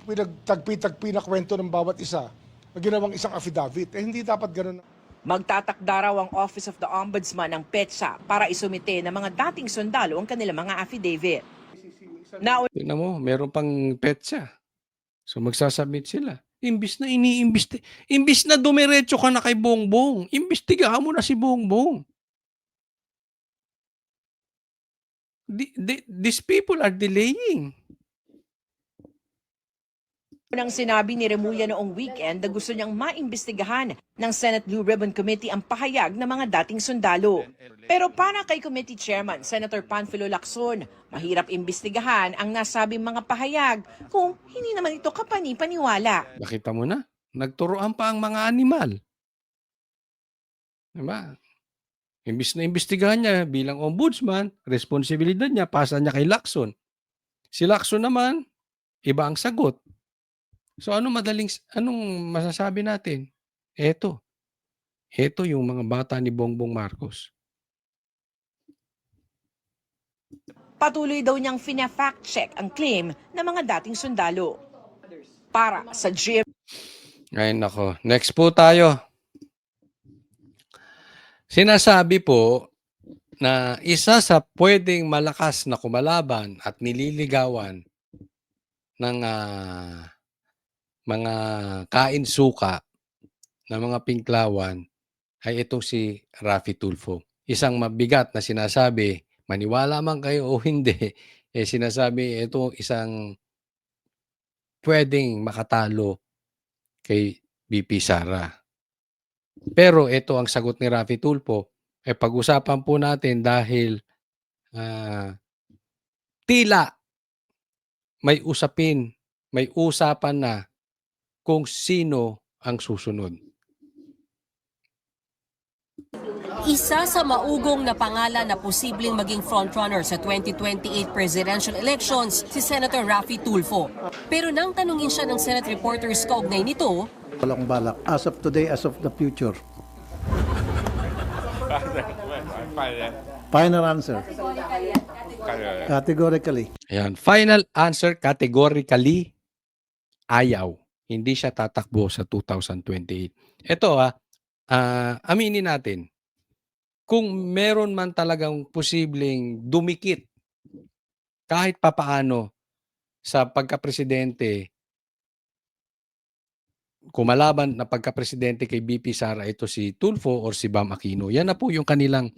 [SPEAKER 4] pinagtagpi-tagpi na kwento ng bawat isa na ginawang isang affidavit. Hindi dapat ganun.
[SPEAKER 5] Magtatakda raw ang Office of the Ombudsman ng PETSA para isumite ng mga dating sundalo ang kanilang mga affidavit.
[SPEAKER 1] Tingnan mo, meron pang petsa. So magsasubmit sila. Imbis na dumiretso ka na kay Bongbong, imbestigahan mo na si Bongbong. These people are delaying.
[SPEAKER 5] Unang sinabi ni Remulla noong weekend na gusto niyang maimbestigahan ng Senate Blue Ribbon Committee ang pahayag ng mga dating sundalo. Pero para kay Committee Chairman Senator Panfilo Lacson, mahirap imbestigahan ang nasabing mga pahayag kung hindi naman ito kapani-paniwala.
[SPEAKER 1] Nakita mo na, nagturoan pa ang mga animal. Diba? Imbis na imbestigahan niya bilang ombudsman, responsibilidad niya, pasa niya kay Lacson. Si Lacson naman, iba ang sagot. So anong masasabi natin? Ito yung mga bata ni Bongbong Marcos.
[SPEAKER 5] Patuloy daw niyang fina-fact check ang claim ng mga dating sundalo. Para sa GMA
[SPEAKER 1] Ay nako, next po tayo. Sinasabi po na isa sa pwedeng malakas na kumalaban at nililigawan ng mga kain-suka na mga pinklawan ay ito si Raffy Tulfo. Isang mabigat na sinasabi, maniwala man kayo o hindi, sinasabi ito isang pwedeng makatalo kay BP Sara. Pero ito ang sagot ni Raffy Tulfo. Pag-usapan po natin dahil tila may usapan na kung sino ang susunod.
[SPEAKER 10] Isa sa maugong na pangalan na posibleng maging frontrunner sa 2028 presidential elections, si Senator Raffy Tulfo. Pero nang tanungin siya ng Senate reporters kaugnay nito,
[SPEAKER 8] Walang balak. As of today, as of the future. Final answer. Categorically.
[SPEAKER 1] Ayan, final answer, categorically, ayaw. Hindi siya tatakbo sa 2028. Ito aminin natin, kung meron man talagang posibleng dumikit kahit papaano sa pagkapresidente, kumalaban na pagkapresidente kay BP Sara, ito si Tulfo or si Bam Aquino. Yan na po yung kanilang,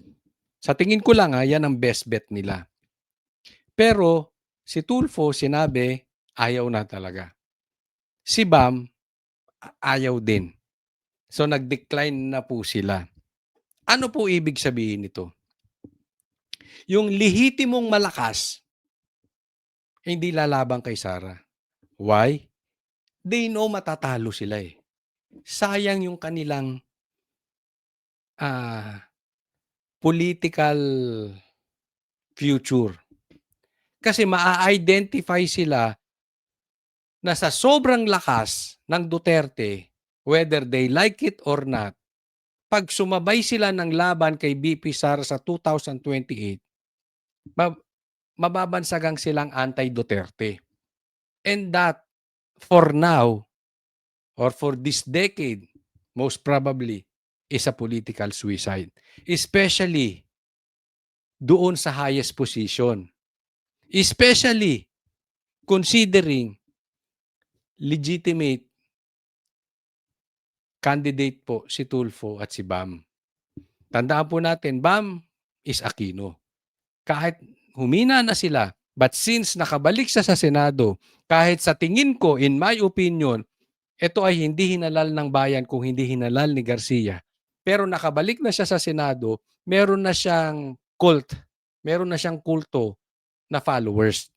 [SPEAKER 1] sa tingin ko lang yan ang best bet nila. Pero si Tulfo sinabi, ayaw na talaga. Si Bam, ayaw din. So nag-decline na po sila. Ano po ibig sabihin nito? Yung lehitimong malakas, hindi lalabang kay Sara. Why? They know matatalo sila eh. Sayang yung kanilang political future. Kasi maa-identify sila na sa sobrang lakas ng Duterte, whether they like it or not, pag sumabay sila ng laban kay BP Sara sa 2028, mababansagang silang anti-Duterte. And that, for now, or for this decade, most probably, is a political suicide. Especially doon sa highest position. Especially considering legitimate candidate po si Tulfo at si Bam. Tandaan po natin, Bam is Aquino. Kahit humina na sila, but since nakabalik siya sa Senado, kahit sa tingin ko, in my opinion, ito ay hindi hinalal ng bayan kung hindi hinalal ni Garcia. Pero nakabalik na siya sa Senado, meron na siyang cult, meron na siyang kulto na followers.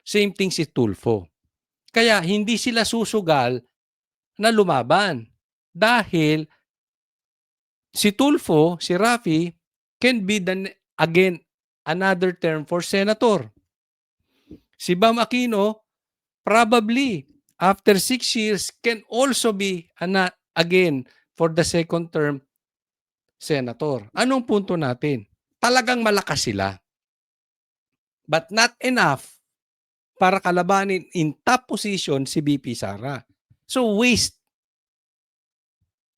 [SPEAKER 1] Same thing si Tulfo. Kaya hindi sila susugal na lumaban. Dahil si Tulfo, si Raffy, can be again another term for senator. Si Bam Aquino, probably after 6 years, can also be again for the second term senator. Anong punto natin? Talagang malakas sila. But not enough para kalabanin in top position si BP Sara. So waste.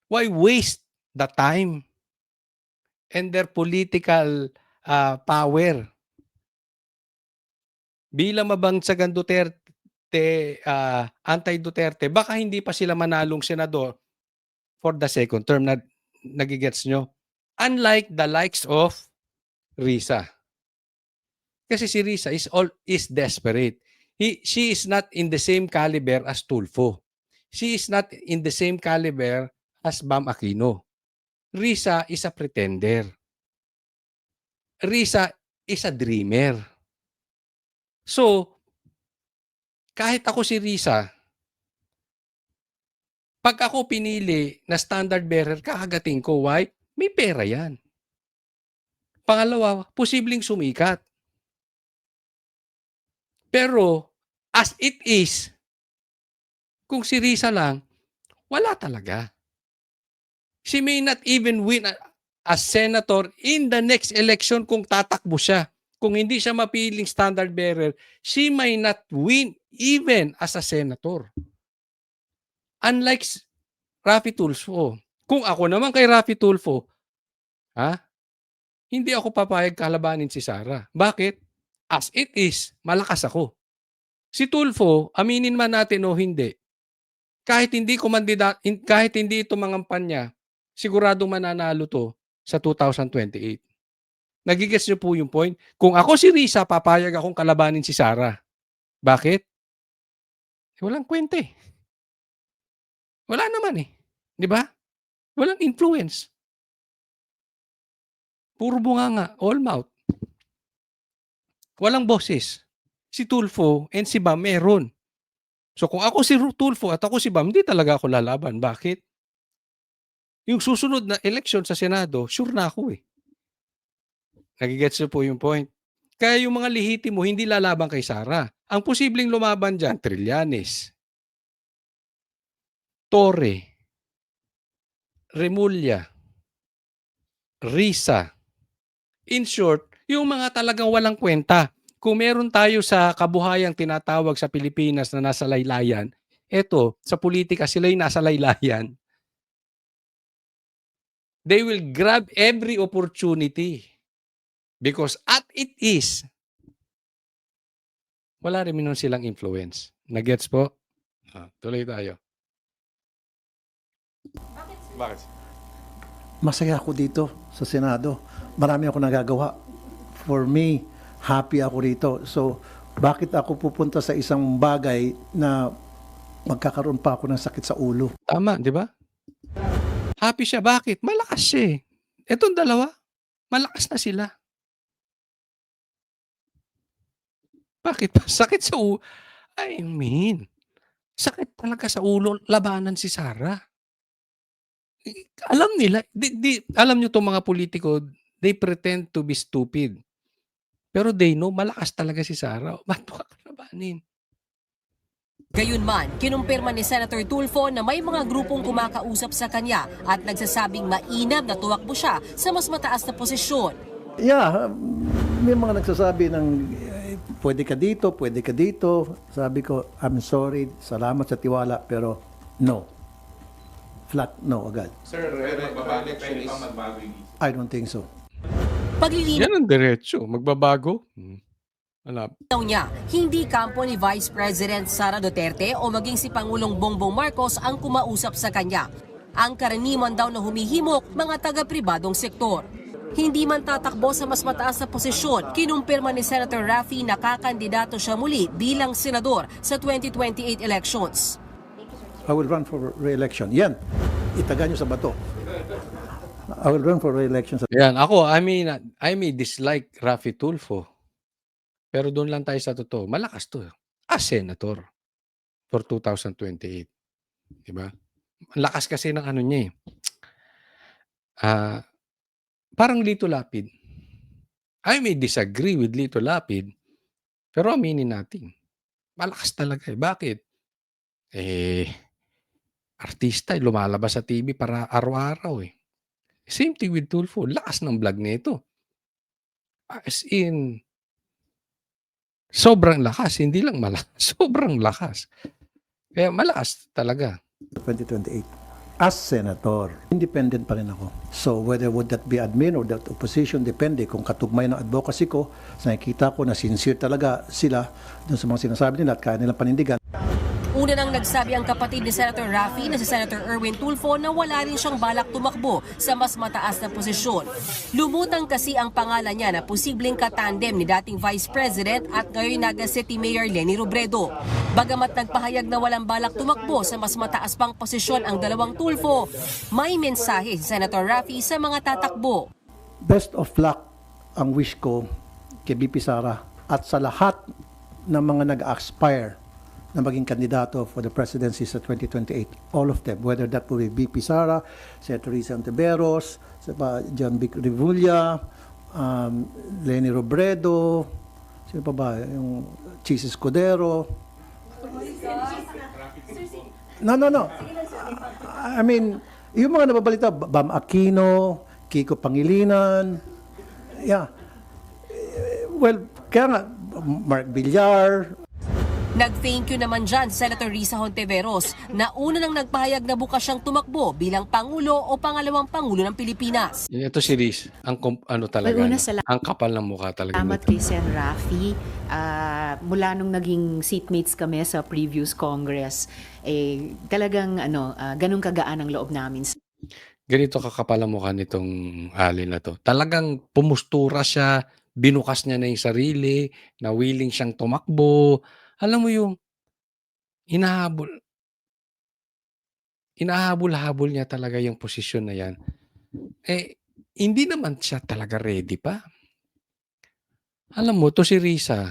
[SPEAKER 1] Why waste the time and their political power? Bilang mabangsagan Duterte, anti-Duterte, baka hindi pa sila manalong senador for the second term. Nagigets nyo? Unlike the likes of Risa. Kasi si Risa is desperate. She is not in the same caliber as Tulfo. She is not in the same caliber as Bam Aquino. Risa is a pretender. Risa is a dreamer. So, kahit ako si Risa, pag ako pinili na standard bearer, kakagating ko. Why? May pera yan. Pangalawa, posibleng sumikat. Pero, as it is, kung si Risa lang, wala talaga. She may not even win as senator in the next election kung tatakbo siya. Kung hindi siya mapiling standard bearer, she may not win even as a senator. Unlike Raffy Tulfo. Kung ako naman kay Raffy Tulfo, hindi ako papayag kalabanin si Sara. Bakit? As it is, malakas ako. Si Tulfo, aminin man natin o hindi, kahit hindi ito mangampanya, siguradong mananalo to sa 2028. Nagigets niyo po yung point? Kung ako si Risa, papayag akong kalabanin si Sara. Bakit? Walang kwenta eh. Wala naman eh. Di ba? Walang influence. Puro bunganga, all mouth. Walang boses. Si Tulfo and si Bam meron. So kung ako si Tulfo at ako si Bam, hindi talaga ako lalaban. Bakit? Yung susunod na election sa Senado, sure na ako eh. Nagigets niyo po yung point. Kaya yung mga lihiti mo, hindi lalaban kay Sara. Ang posibleng lumaban dyan, Trillanes, Torre, Remulla, Risa. In short, yung mga talagang walang kwenta. Kung meron tayo sa kabuhayang tinatawag sa Pilipinas na nasa laylayan, eto, sa politika sila'y nasa laylayan. They will grab every opportunity. Because at it is, wala rin nun silang influence. Nagets po? Tuloy tayo. Bakit?
[SPEAKER 8] Masaya ako dito sa Senado. Marami ako nagagawa. For me, happy ako rito. So, bakit ako pupunta sa isang bagay na magkakaroon pa ako ng sakit sa ulo?
[SPEAKER 1] Tama, di ba? Happy siya. Bakit? Malakas siya eh. Etong dalawa, malakas na sila. Bakit? Sakit sa ulo. I mean, sakit talaga sa ulo labanan si Sara. Alam nila, alam nyo itong mga politiko, they pretend to be stupid. Pero they know, malakas talaga si Sara. Ba't mo kakalabanin?
[SPEAKER 10] Gayunman, kinumpirma ni Senator Tulfo na may mga grupong kumakausap sa kanya at nagsasabing mainam na tuwakbo siya sa mas mataas na posisyon.
[SPEAKER 8] Yeah, may mga nagsasabi ng pwede ka dito, pwede ka dito. Sabi ko, I'm sorry, salamat sa tiwala, pero no. Flat no agad.
[SPEAKER 3] Sir, magbabalik siya
[SPEAKER 8] I don't think so.
[SPEAKER 10] Paglilinaw
[SPEAKER 1] Yan ang diretso. Magbabago. Wala.
[SPEAKER 10] niya, hindi kampo ni Vice President Sara Duterte o maging si Pangulong Bongbong Marcos ang kumausap sa kanya. Ang karaniwan daw na humihimok, mga taga-pribadong sektor. Hindi man tatakbo sa mas mataas na posisyon, kinumpirma ni Senator Raffy na kakandidato siya muli bilang senador sa 2028 elections.
[SPEAKER 8] I will run for re-election. Yan, itaga nyo sa bato. I will run for re-election.
[SPEAKER 1] Yan, ako, I may dislike Raffy Tulfo. Pero doon lang tayo sa totoo. Malakas to. As senator for 2028. Diba? Lakas kasi ng ano niya eh. Parang Lito Lapid. I may disagree with Lito Lapid, pero aminin natin. Malakas talaga eh. Bakit? Artista, lumalabas sa TV para araw-araw eh. Same thing with Tulfo. Lakas ng vlog nito. As in, sobrang lakas. Hindi lang malakas. Sobrang lakas. Kaya malakas talaga.
[SPEAKER 8] 2028. As senator, independent pa rin ako. So whether would that be admin or that opposition, depende kung katugmay ng advocacy ko, nakikita ko na sincere talaga sila dun sa mga sinasabi nila at kaya nilang panindigan.
[SPEAKER 10] Una nang nagsabi ang kapatid ni Senator Raffy na si Senator Erwin Tulfo na wala rin siyang balak tumakbo sa mas mataas na posisyon. Lumutang kasi ang pangalan niya na posibleng katandem ni dating Vice President at ngayon Naga City Mayor Leni Robredo. Bagamat nagpahayag na walang balak tumakbo sa mas mataas pang posisyon ang dalawang Tulfo, may mensahe si Senator Raffy sa mga tatakbo.
[SPEAKER 8] Best of luck ang wish ko kay BP Sara at sa lahat ng mga nag-aspire na maging kandidato for the presidency sa 2028. All of them, whether that will be BP Sara, Senator Risa Ontiveros, John Vic Revulla, Leni Robredo, sino pa ba? Yung Chis Escudero. No. I mean, yung mga nababalita, Bam Aquino, Kiko Pangilinan, yeah. Well, kaya nga, Mark Villar.
[SPEAKER 10] Nag-thank you naman dyan Senator Risa Hontiveros na una nang nagpahayag na bukas siyang tumakbo bilang Pangulo o pangalawang Pangulo ng Pilipinas.
[SPEAKER 1] Ito si Riz, talaga,
[SPEAKER 11] Well, una,
[SPEAKER 1] ang kapal ng mukha talaga.
[SPEAKER 11] Salamat kay Sen. Raffy. Mula nung naging seatmates kami sa previous Congress, talagang ganun kagaan ang loob namin.
[SPEAKER 1] Ganito kakapal ang mukha nitong alin na to. Talagang pumustura siya, binukas niya na yung sarili, na willing siyang tumakbo. Alam mo yung inahabol-habol niya talaga yung posisyon na yan. Hindi naman siya talaga ready pa. Alam mo, to si Risa,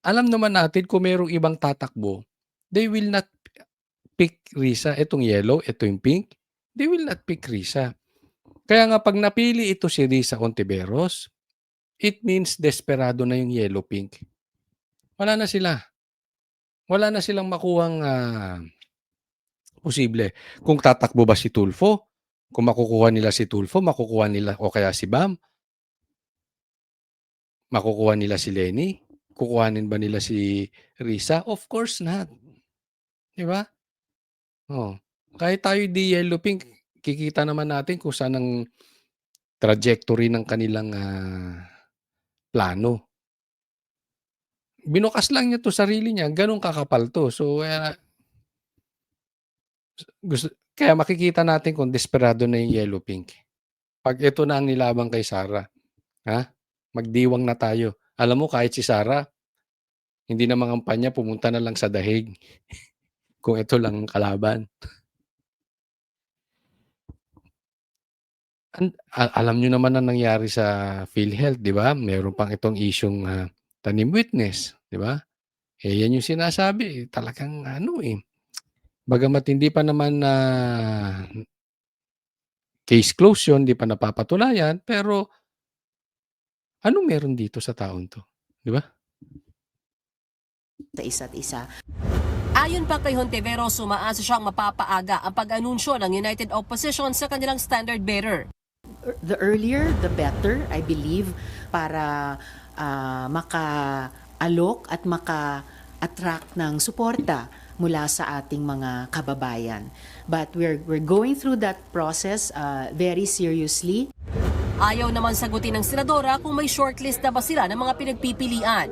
[SPEAKER 1] alam naman natin kung merong ibang tatakbo, they will not pick Risa. Itong yellow, ito yung pink, they will not pick Risa. Kaya nga pag napili ito si Risa Ontiveros, it means desperado na yung yellow-pink. Wala na sila. Wala na silang makuhang posible. Kung tatakbo ba si Tulfo, kung makukuha nila si Tulfo, makukuha nila o kaya si Bam, makukuha nila si Leni, kukuhanin ba nila si Risa? Of course not. Di ba? Kahit tayo di yellow pink, kikita naman natin kung saan ang trajectory ng kanilang plano. Binukas lang niya to sarili niya, ganun kakapal to. So, kaya makikita natin kung desperado na yung yellow pink. Pag ito na ang nilabang kay Sara, magdiwang na tayo. Alam mo, kahit si Sara, hindi na mangampanya, pumunta na lang sa dahig. Kung ito lang ang kalaban. Alam nyo naman ang nangyari sa PhilHealth, di ba? Meron pang itong isyong tanim witness, di ba? Yan yung sinasabi. Talagang bagamat hindi pa naman case closed yun, hindi pa napapatulayan, pero ano meron dito sa taon to? Di ba?
[SPEAKER 11] Sa isa't isa.
[SPEAKER 10] Ayon pa kay Hontiveros, umaasa siyang mapapaaga ang pag-anunsyo ng United Opposition sa kanilang standard bearer.
[SPEAKER 11] The earlier, the better, I believe, para maka-alok at maka-attract ng suporta mula sa ating mga kababayan. But we're going through that process very seriously.
[SPEAKER 10] Ayaw naman sagutin ng senadora kung may shortlist na ba sila ng mga pinagpipilian.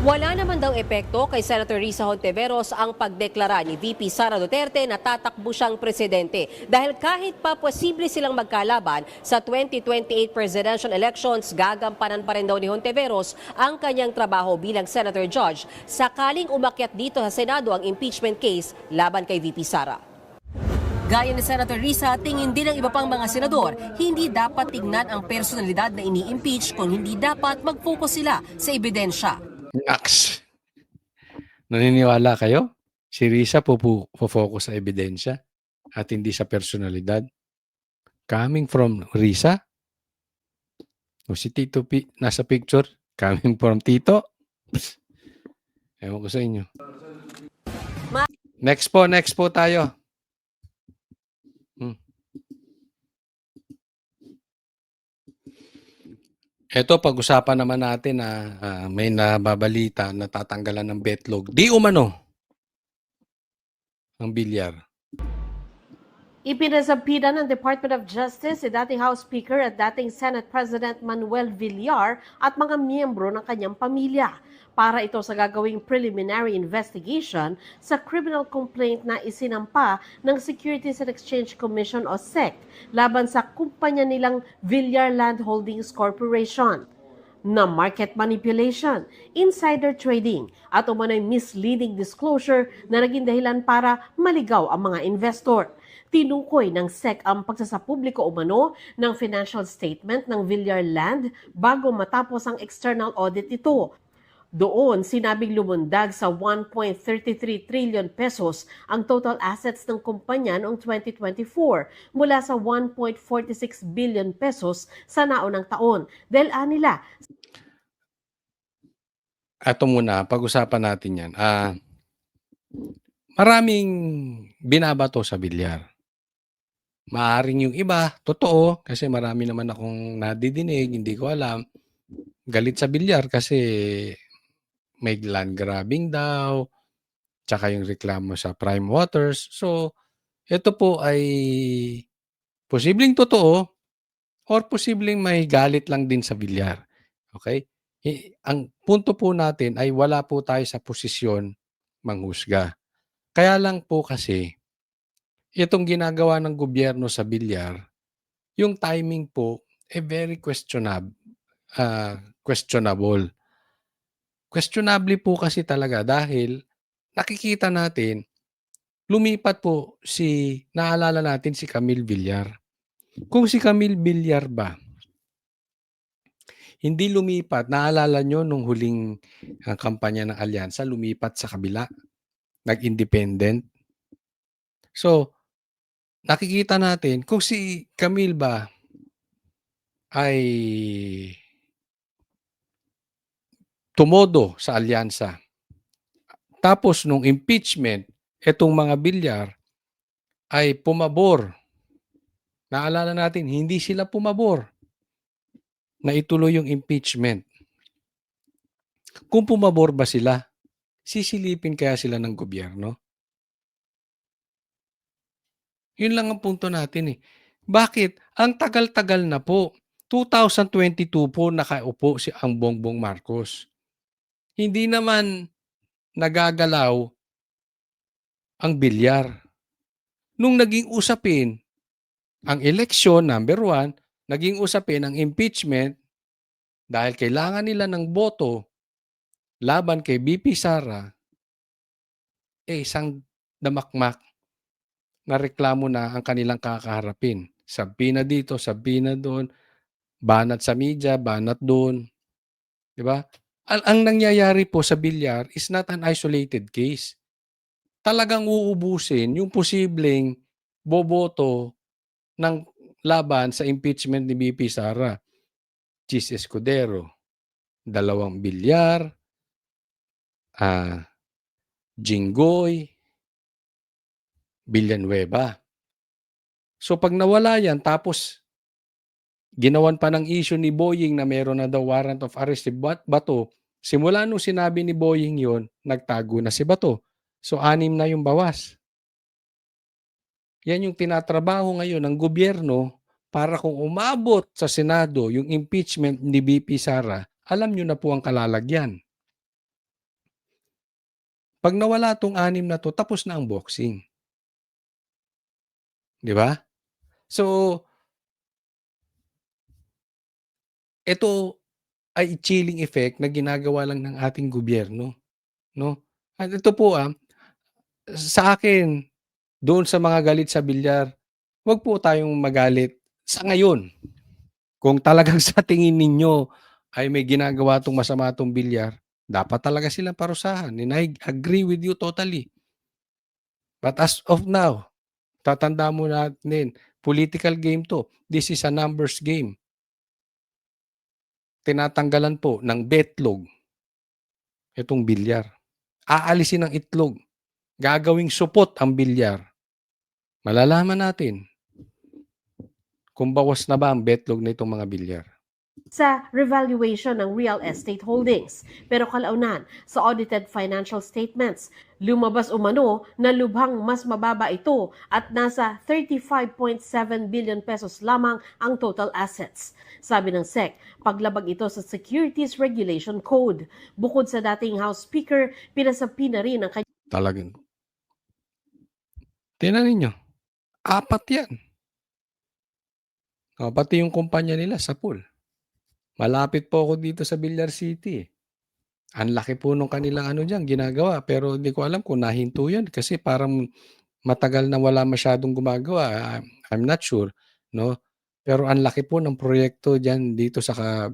[SPEAKER 10] Wala naman daw epekto kay Senator Risa Hontiveros ang pagdeklara ni VP Sara Duterte na tatakbo siyang presidente dahil kahit pa posible silang magkalaban sa 2028 presidential elections, gagampanan pa rin daw ni Hontiveros ang kanyang trabaho bilang Senator Judge sakaling umakyat dito sa Senado ang impeachment case laban kay VP Sara. Gaya ni Senator Risa, tingin din ng iba pang mga senador, hindi dapat tignan ang personalidad na ini-impeach kung hindi dapat mag-focus sila sa ebidensya.
[SPEAKER 1] Naks. Naniniwala kayo? Si Risa focus sa ebidensya at hindi sa personalidad. Coming from Risa? O si Tito nasa picture? Coming from Tito? Ewan ko sa inyo. Next po tayo. Ito, pag-usapan naman natin na may nababalita na tatanggalan ng betlog. Di umano ang bilyar.
[SPEAKER 10] Ipinasampida ng Department of Justice si dating House Speaker at dating Senate President Manuel Villar at mga miyembro ng kanyang pamilya para ito sa gagawing preliminary investigation sa criminal complaint na isinampa ng Securities and Exchange Commission o SEC laban sa kumpanya nilang Villar Land Holdings Corporation na market manipulation, insider trading at umano'y misleading disclosure na naging dahilan para maligaw ang mga investor. Tinukoy ng SEC ang pagsasapubliko umano ng financial statement ng Villar Land bago matapos ang external audit nito. Doon, sinabing lumundag sa 1.33 trillion pesos ang total assets ng kumpanya noong 2024 mula sa 1.46 billion pesos sa naunang taon. Dahil anila,
[SPEAKER 1] Ito muna, pag-usapan natin yan. Maraming binabato sa bilyar. Maaring yung iba, totoo, kasi marami naman akong nadidinig, hindi ko alam, galit sa bilyar kasi may land grabbing daw, tsaka yung reklamo sa Prime Waters. So, ito po ay posibleng totoo or posibleng may galit lang din sa bilyar. Okay? Ang punto po natin ay wala po tayo sa posisyon manghusga. Kaya lang po kasi, itong ginagawa ng gobyerno sa bilyar, yung timing po very questionable. Questionable po kasi talaga dahil nakikita natin, lumipat po naalala natin si Camille Villar. Kung si Camille Villar ba, hindi lumipat, naalala nyo nung huling kampanya ng Alyansa, lumipat sa kabila, nag-independent. So, nakikita natin, kung si Camille ba ay tumodo sa Alyansa, tapos nung impeachment, etong mga Villar ay pumabor. Naalala natin, hindi sila pumabor na ituloy yung impeachment. Kung pumabor ba sila, sisilipin kaya sila ng gobyerno? Yun lang ang punto natin eh. Bakit? Ang tagal-tagal na po. 2022 po nakaupo ang Bongbong Marcos. Hindi naman nagagalaw ang bilyar. Nung naging usapin ang eleksyon, number 1, naging usapin ang impeachment dahil kailangan nila ng boto laban kay BP Sara, isang damakmak na reklamo na ang kanilang kakaharapin. Sabina dito, sabina doon, banat sa media, banat doon. Diba? Ang nangyayari po sa bilyar is not an isolated case. Talagang uubusin yung posibleng boboto ng laban sa impeachment ni BP Sara. Chis Escudero, 2 bilyar, Jinggoy, Villanueva. So pag nawala yan, tapos ginawan pa ng issue ni Boying na meron na daw warrant of arrest si Bato, simula nung sinabi ni Boying yon, nagtago na si Bato. So 6 na yung bawas. Yan yung tinatrabaho ngayon ng gobyerno para kung umabot sa Senado yung impeachment ni BP Sara, alam nyo na po ang kalalagyan. Pag nawala tong 6 na to, tapos na ang boxing. Di ba? So, ito ay chilling effect na ginagawa lang ng ating gobyerno. No? At ito po sa akin, doon sa mga galit sa bilyar, huwag po tayong magalit sa ngayon. Kung talagang sa tingin ninyo ay may ginagawa itong masama itong bilyar, dapat talaga silang parusahan. And I agree with you totally. But as of now, tatanda mo natin, political game to. This is a numbers game. Tinatanggalan po ng betlog itong bilyar. Aalisin ang itlog. Gagawing supot ang bilyar. Malalaman natin kung bawas na ba ang betlog na itong mga bilyar.
[SPEAKER 10] sa revaluation ng real estate holdings. Pero kalaunan, sa audited financial statements, lumabas umano na lubhang mas mababa ito at nasa 35.7 billion pesos lamang ang total assets. Sabi ng SEC, paglabag ito sa Securities Regulation Code. Bukod sa dating House Speaker, pinasapi na rin ang
[SPEAKER 1] Talagang. Tingnan ninyo, 4 yan. Pati yung kumpanya nila sa pool. Malapit po ako dito sa Villar City. Ang laki po nung kanilang diyan ginagawa, pero hindi ko alam kung nahinto yan kasi parang matagal na wala masyadong gumagawa. I'm not sure, no? Pero ang laki po ng proyekto diyan dito sa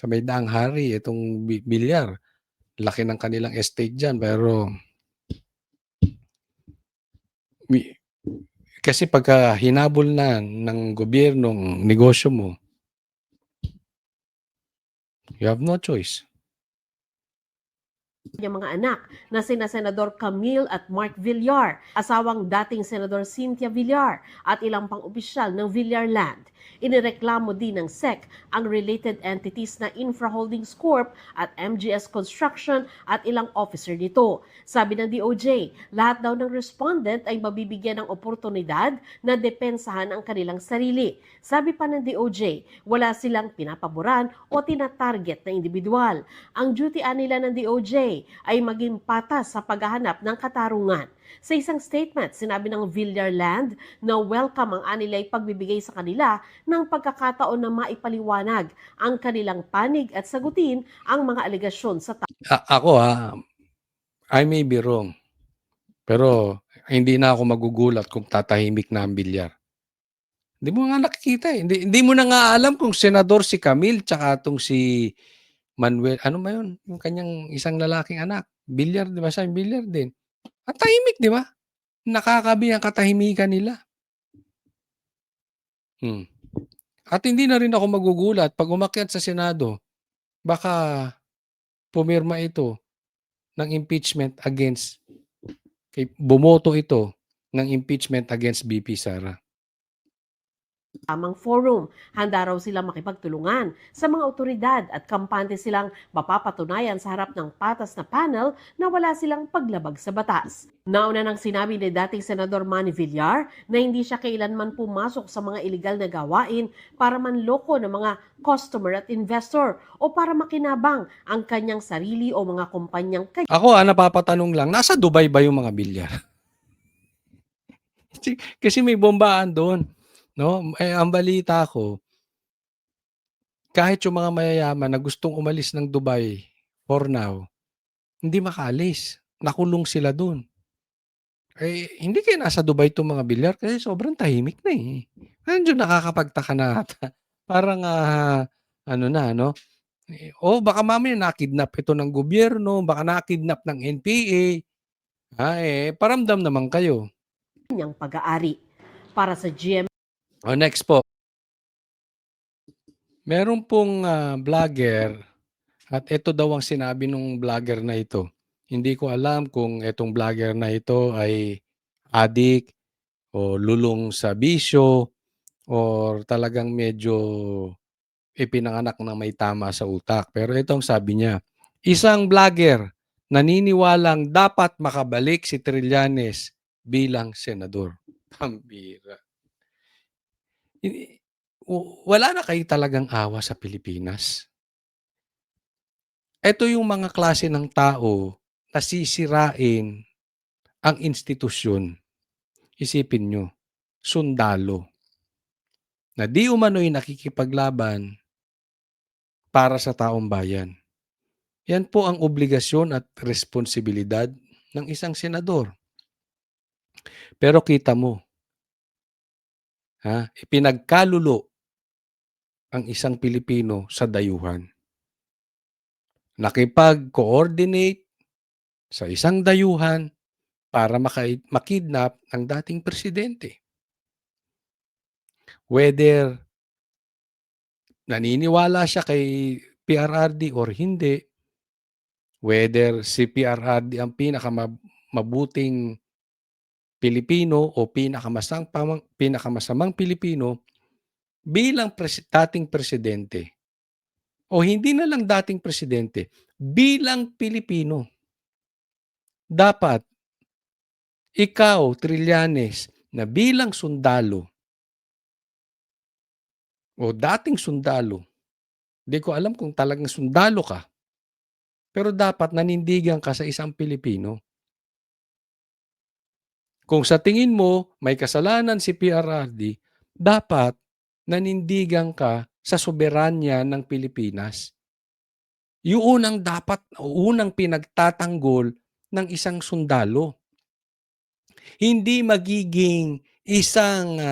[SPEAKER 1] may Daang Hari, itong Villar. Laki ng kanilang estate diyan, pero kasi pagka hinabol na ng gobyerno ang negosyo mo, you have no choice.
[SPEAKER 10] kanyang mga anak na sina Senador Camille at Mark Villar, asawang dating Senador Cynthia Villar at ilang pang opisyal ng Villar Land. Inireklamo din ng SEC ang related entities na Infra Holdings Corp at MGS Construction at ilang officer nito. Sabi ng DOJ, lahat daw ng respondent ay mabibigyan ng oportunidad na depensahan ang kanilang sarili. Sabi pa ng DOJ, wala silang pinapaboran o tinatarget na individual. Ang duty nila ng DOJ ay maging patas sa paghahanap ng katarungan. Sa isang statement, sinabi ng Villar Land na welcome ang anilay pagbibigay sa kanila ng pagkakataon na maipaliwanag ang kanilang panig at sagutin ang mga alegasyon sa
[SPEAKER 1] Ako I may be wrong. Pero hindi na ako magugulat kung tatahimik na ang Villar. Hindi mo nga nakikita eh. Hindi mo na nga alam kung senador si Camille tsaka itong si Manuel. Ano ba yun? Yung kanyang isang lalaking anak. Villar, di ba? Siya yung Villar din. Ang tahimik, di ba? Nakakabi ang katahimikan nila. At hindi na rin ako magugulat pag umakyat sa Senado, baka pumirma ito ng impeachment against, bumoto ito ng impeachment against BP Sara.
[SPEAKER 10] tamang forum. Handa raw silang makipagtulungan sa mga otoridad at kampante silang mapapatunayan sa harap ng patas na panel na wala silang paglabag sa batas. Nauna nang sinabi ni dating Senador Manny Villar na hindi siya kailanman pumasok sa mga iligal na gawain para manloko ng mga customer at investor o para makinabang ang kanyang sarili o mga kumpanyang
[SPEAKER 1] Ako napapatanong lang, nasa Dubai ba yung mga Villar? Kasi may bombaan doon. No? Ang balita ko, kahit yung mga mayayaman na gustong umalis ng Dubai for now, hindi makaalis. Nakulong sila doon. Hindi kayo nasa Dubai itong mga Villar kasi sobrang tahimik na eh. Medyo nakakapagtaka na ata. Parang no? Baka mamaya nakidnap ito ng gobyerno, baka nakidnap ng NPA. Paramdam naman kayo.
[SPEAKER 10] kanyang pag-aari. Para sa GMA
[SPEAKER 1] Next po. Meron pong vlogger at ito daw ang sinabi ng vlogger na ito. Hindi ko alam kung itong vlogger na ito ay adik o lulong sa bisyo or talagang medyo ipinanganak na may tama sa utak. Pero itong sabi niya, isang vlogger naniniwalang dapat makabalik si Trillanes bilang senador. Pambira. Wala na kayo talagang awa sa Pilipinas. Ito yung mga klase ng tao na sisirain ang institusyon. Isipin nyo, sundalo, na di umano'y nakikipaglaban para sa taong bayan. Yan po ang obligasyon at responsibilidad ng isang senador. Pero kita mo, ipinagkalulo ang isang Pilipino sa dayuhan. Nakipag-coordinate sa isang dayuhan para makidnap ang dating presidente. Whether naniniwala siya kay PRRD or hindi, whether si PRRD ang pinakamabuting Pilipino o pinakamasamang Pilipino, bilang dating presidente, o hindi na lang dating presidente, bilang Pilipino, dapat ikaw, Trillanes, na bilang sundalo o dating sundalo, di ko alam kung talagang sundalo ka, pero dapat nanindigan ka sa isang Pilipino. Kung sa tingin mo may kasalanan si PRRD, dapat nanindigan ka sa soberanya ng Pilipinas. Yung unang dapat, unang pinagtatanggol ng isang sundalo. Hindi magiging isang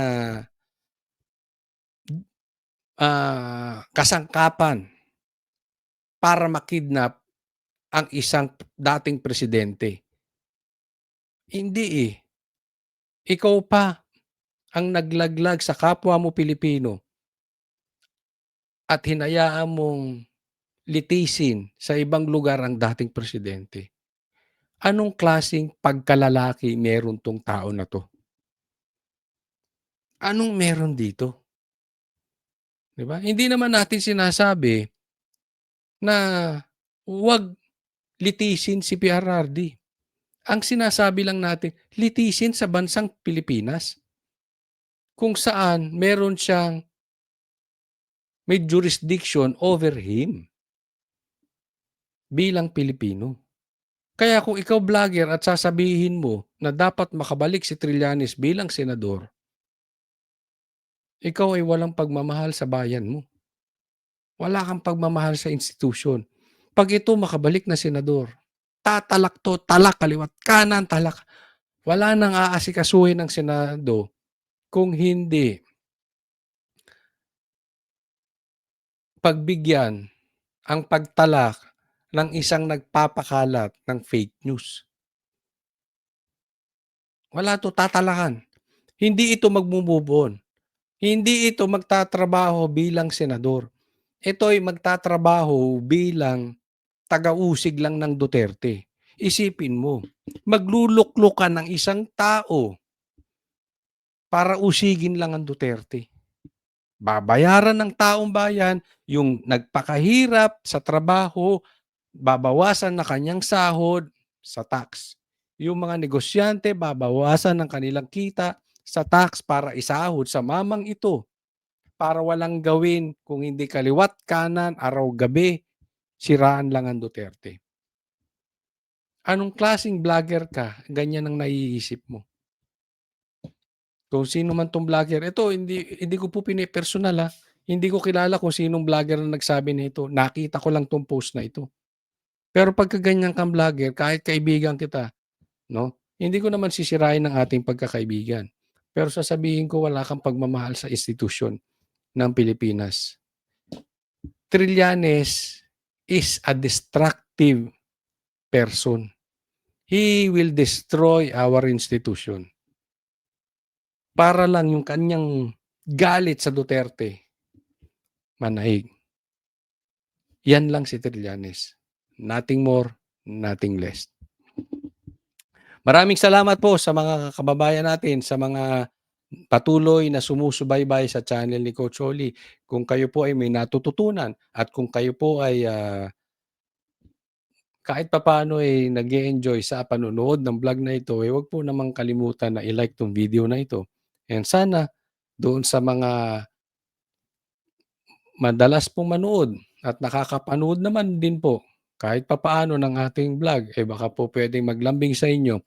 [SPEAKER 1] kasangkapan para makidnap ang isang dating presidente. Hindi eh. Ikaw pa ang naglaglag sa kapwa mo Pilipino at hinayaan mong litisin sa ibang lugar ang dating presidente. Anong klaseng pagkalalaki meron tong tao na to? Anong meron dito? Diba? Hindi naman natin sinasabi na huwag litisin si PRRD. Ang sinasabi lang natin, litisin sa bansang Pilipinas kung saan meron siyang may jurisdiction over him bilang Pilipino. Kaya kung ikaw vlogger at sasabihin mo na dapat makabalik si Trillanes bilang senador, ikaw ay walang pagmamahal sa bayan mo. Wala kang pagmamahal sa institusyon. Pag ito makabalik na senador, tatalak to, talak, kaliwat, kanan, talak. Wala nang aasikasuhin ng Senado kung hindi pagbigyan ang pagtalak ng isang nagpapakalat ng fake news. Wala to, tatalakan. Hindi ito magmumubon. Hindi ito magtatrabaho bilang senador. Ito ay magtatrabaho bilang taga-usig lang ng Duterte. Isipin mo, magluluklok ka ng isang tao para usigin lang ang Duterte. Babayaran ng taong bayan yung nagpakahirap sa trabaho, babawasan na kanyang sahod sa tax. Yung mga negosyante, babawasan ng kanilang kita sa tax para isahod sa mamang ito. Para walang gawin kung hindi kaliwat, kanan, araw-gabi, siraan lang ang Duterte. Anong klaseng vlogger ka? Ganyan ang naiisip mo. Kung sino man tong vlogger, ito hindi ko po pinipersonal ha. Hindi ko kilala kung sinong vlogger na nagsabi nito. Nakita ko lang tong post na ito. Pero pagka ganyan kang vlogger, kahit kaibigan kita, no? Hindi ko naman sisirain ang ating pagkakaibigan. Pero sasabihin ko wala kang pagmamahal sa institusyon ng Pilipinas. Trillanes is a destructive person. He will destroy our institution. Para lang yung kanyang galit sa Duterte manahig. Yan lang si Trillanes. Nothing more, nothing less. Maraming salamat po sa mga kababayan natin, sa mga patuloy na sumusubaybay sa channel ni Coach Oli. Kung kayo po ay may natututunan at kung kayo po ay kahit papaano ay nag-e-enjoy sa panonood ng vlog na ito, huwag po namang kalimutan na i-like tong video na ito. And sana doon sa mga madalas pong manood at nakakapanood naman din po kahit papaano ng ating vlog, baka po pwedeng maglambing sa inyo.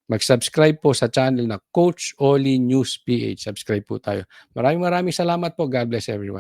[SPEAKER 1] Mag-subscribe po sa channel na Coach Oli News PH. Subscribe po tayo. Maraming salamat po. God bless everyone.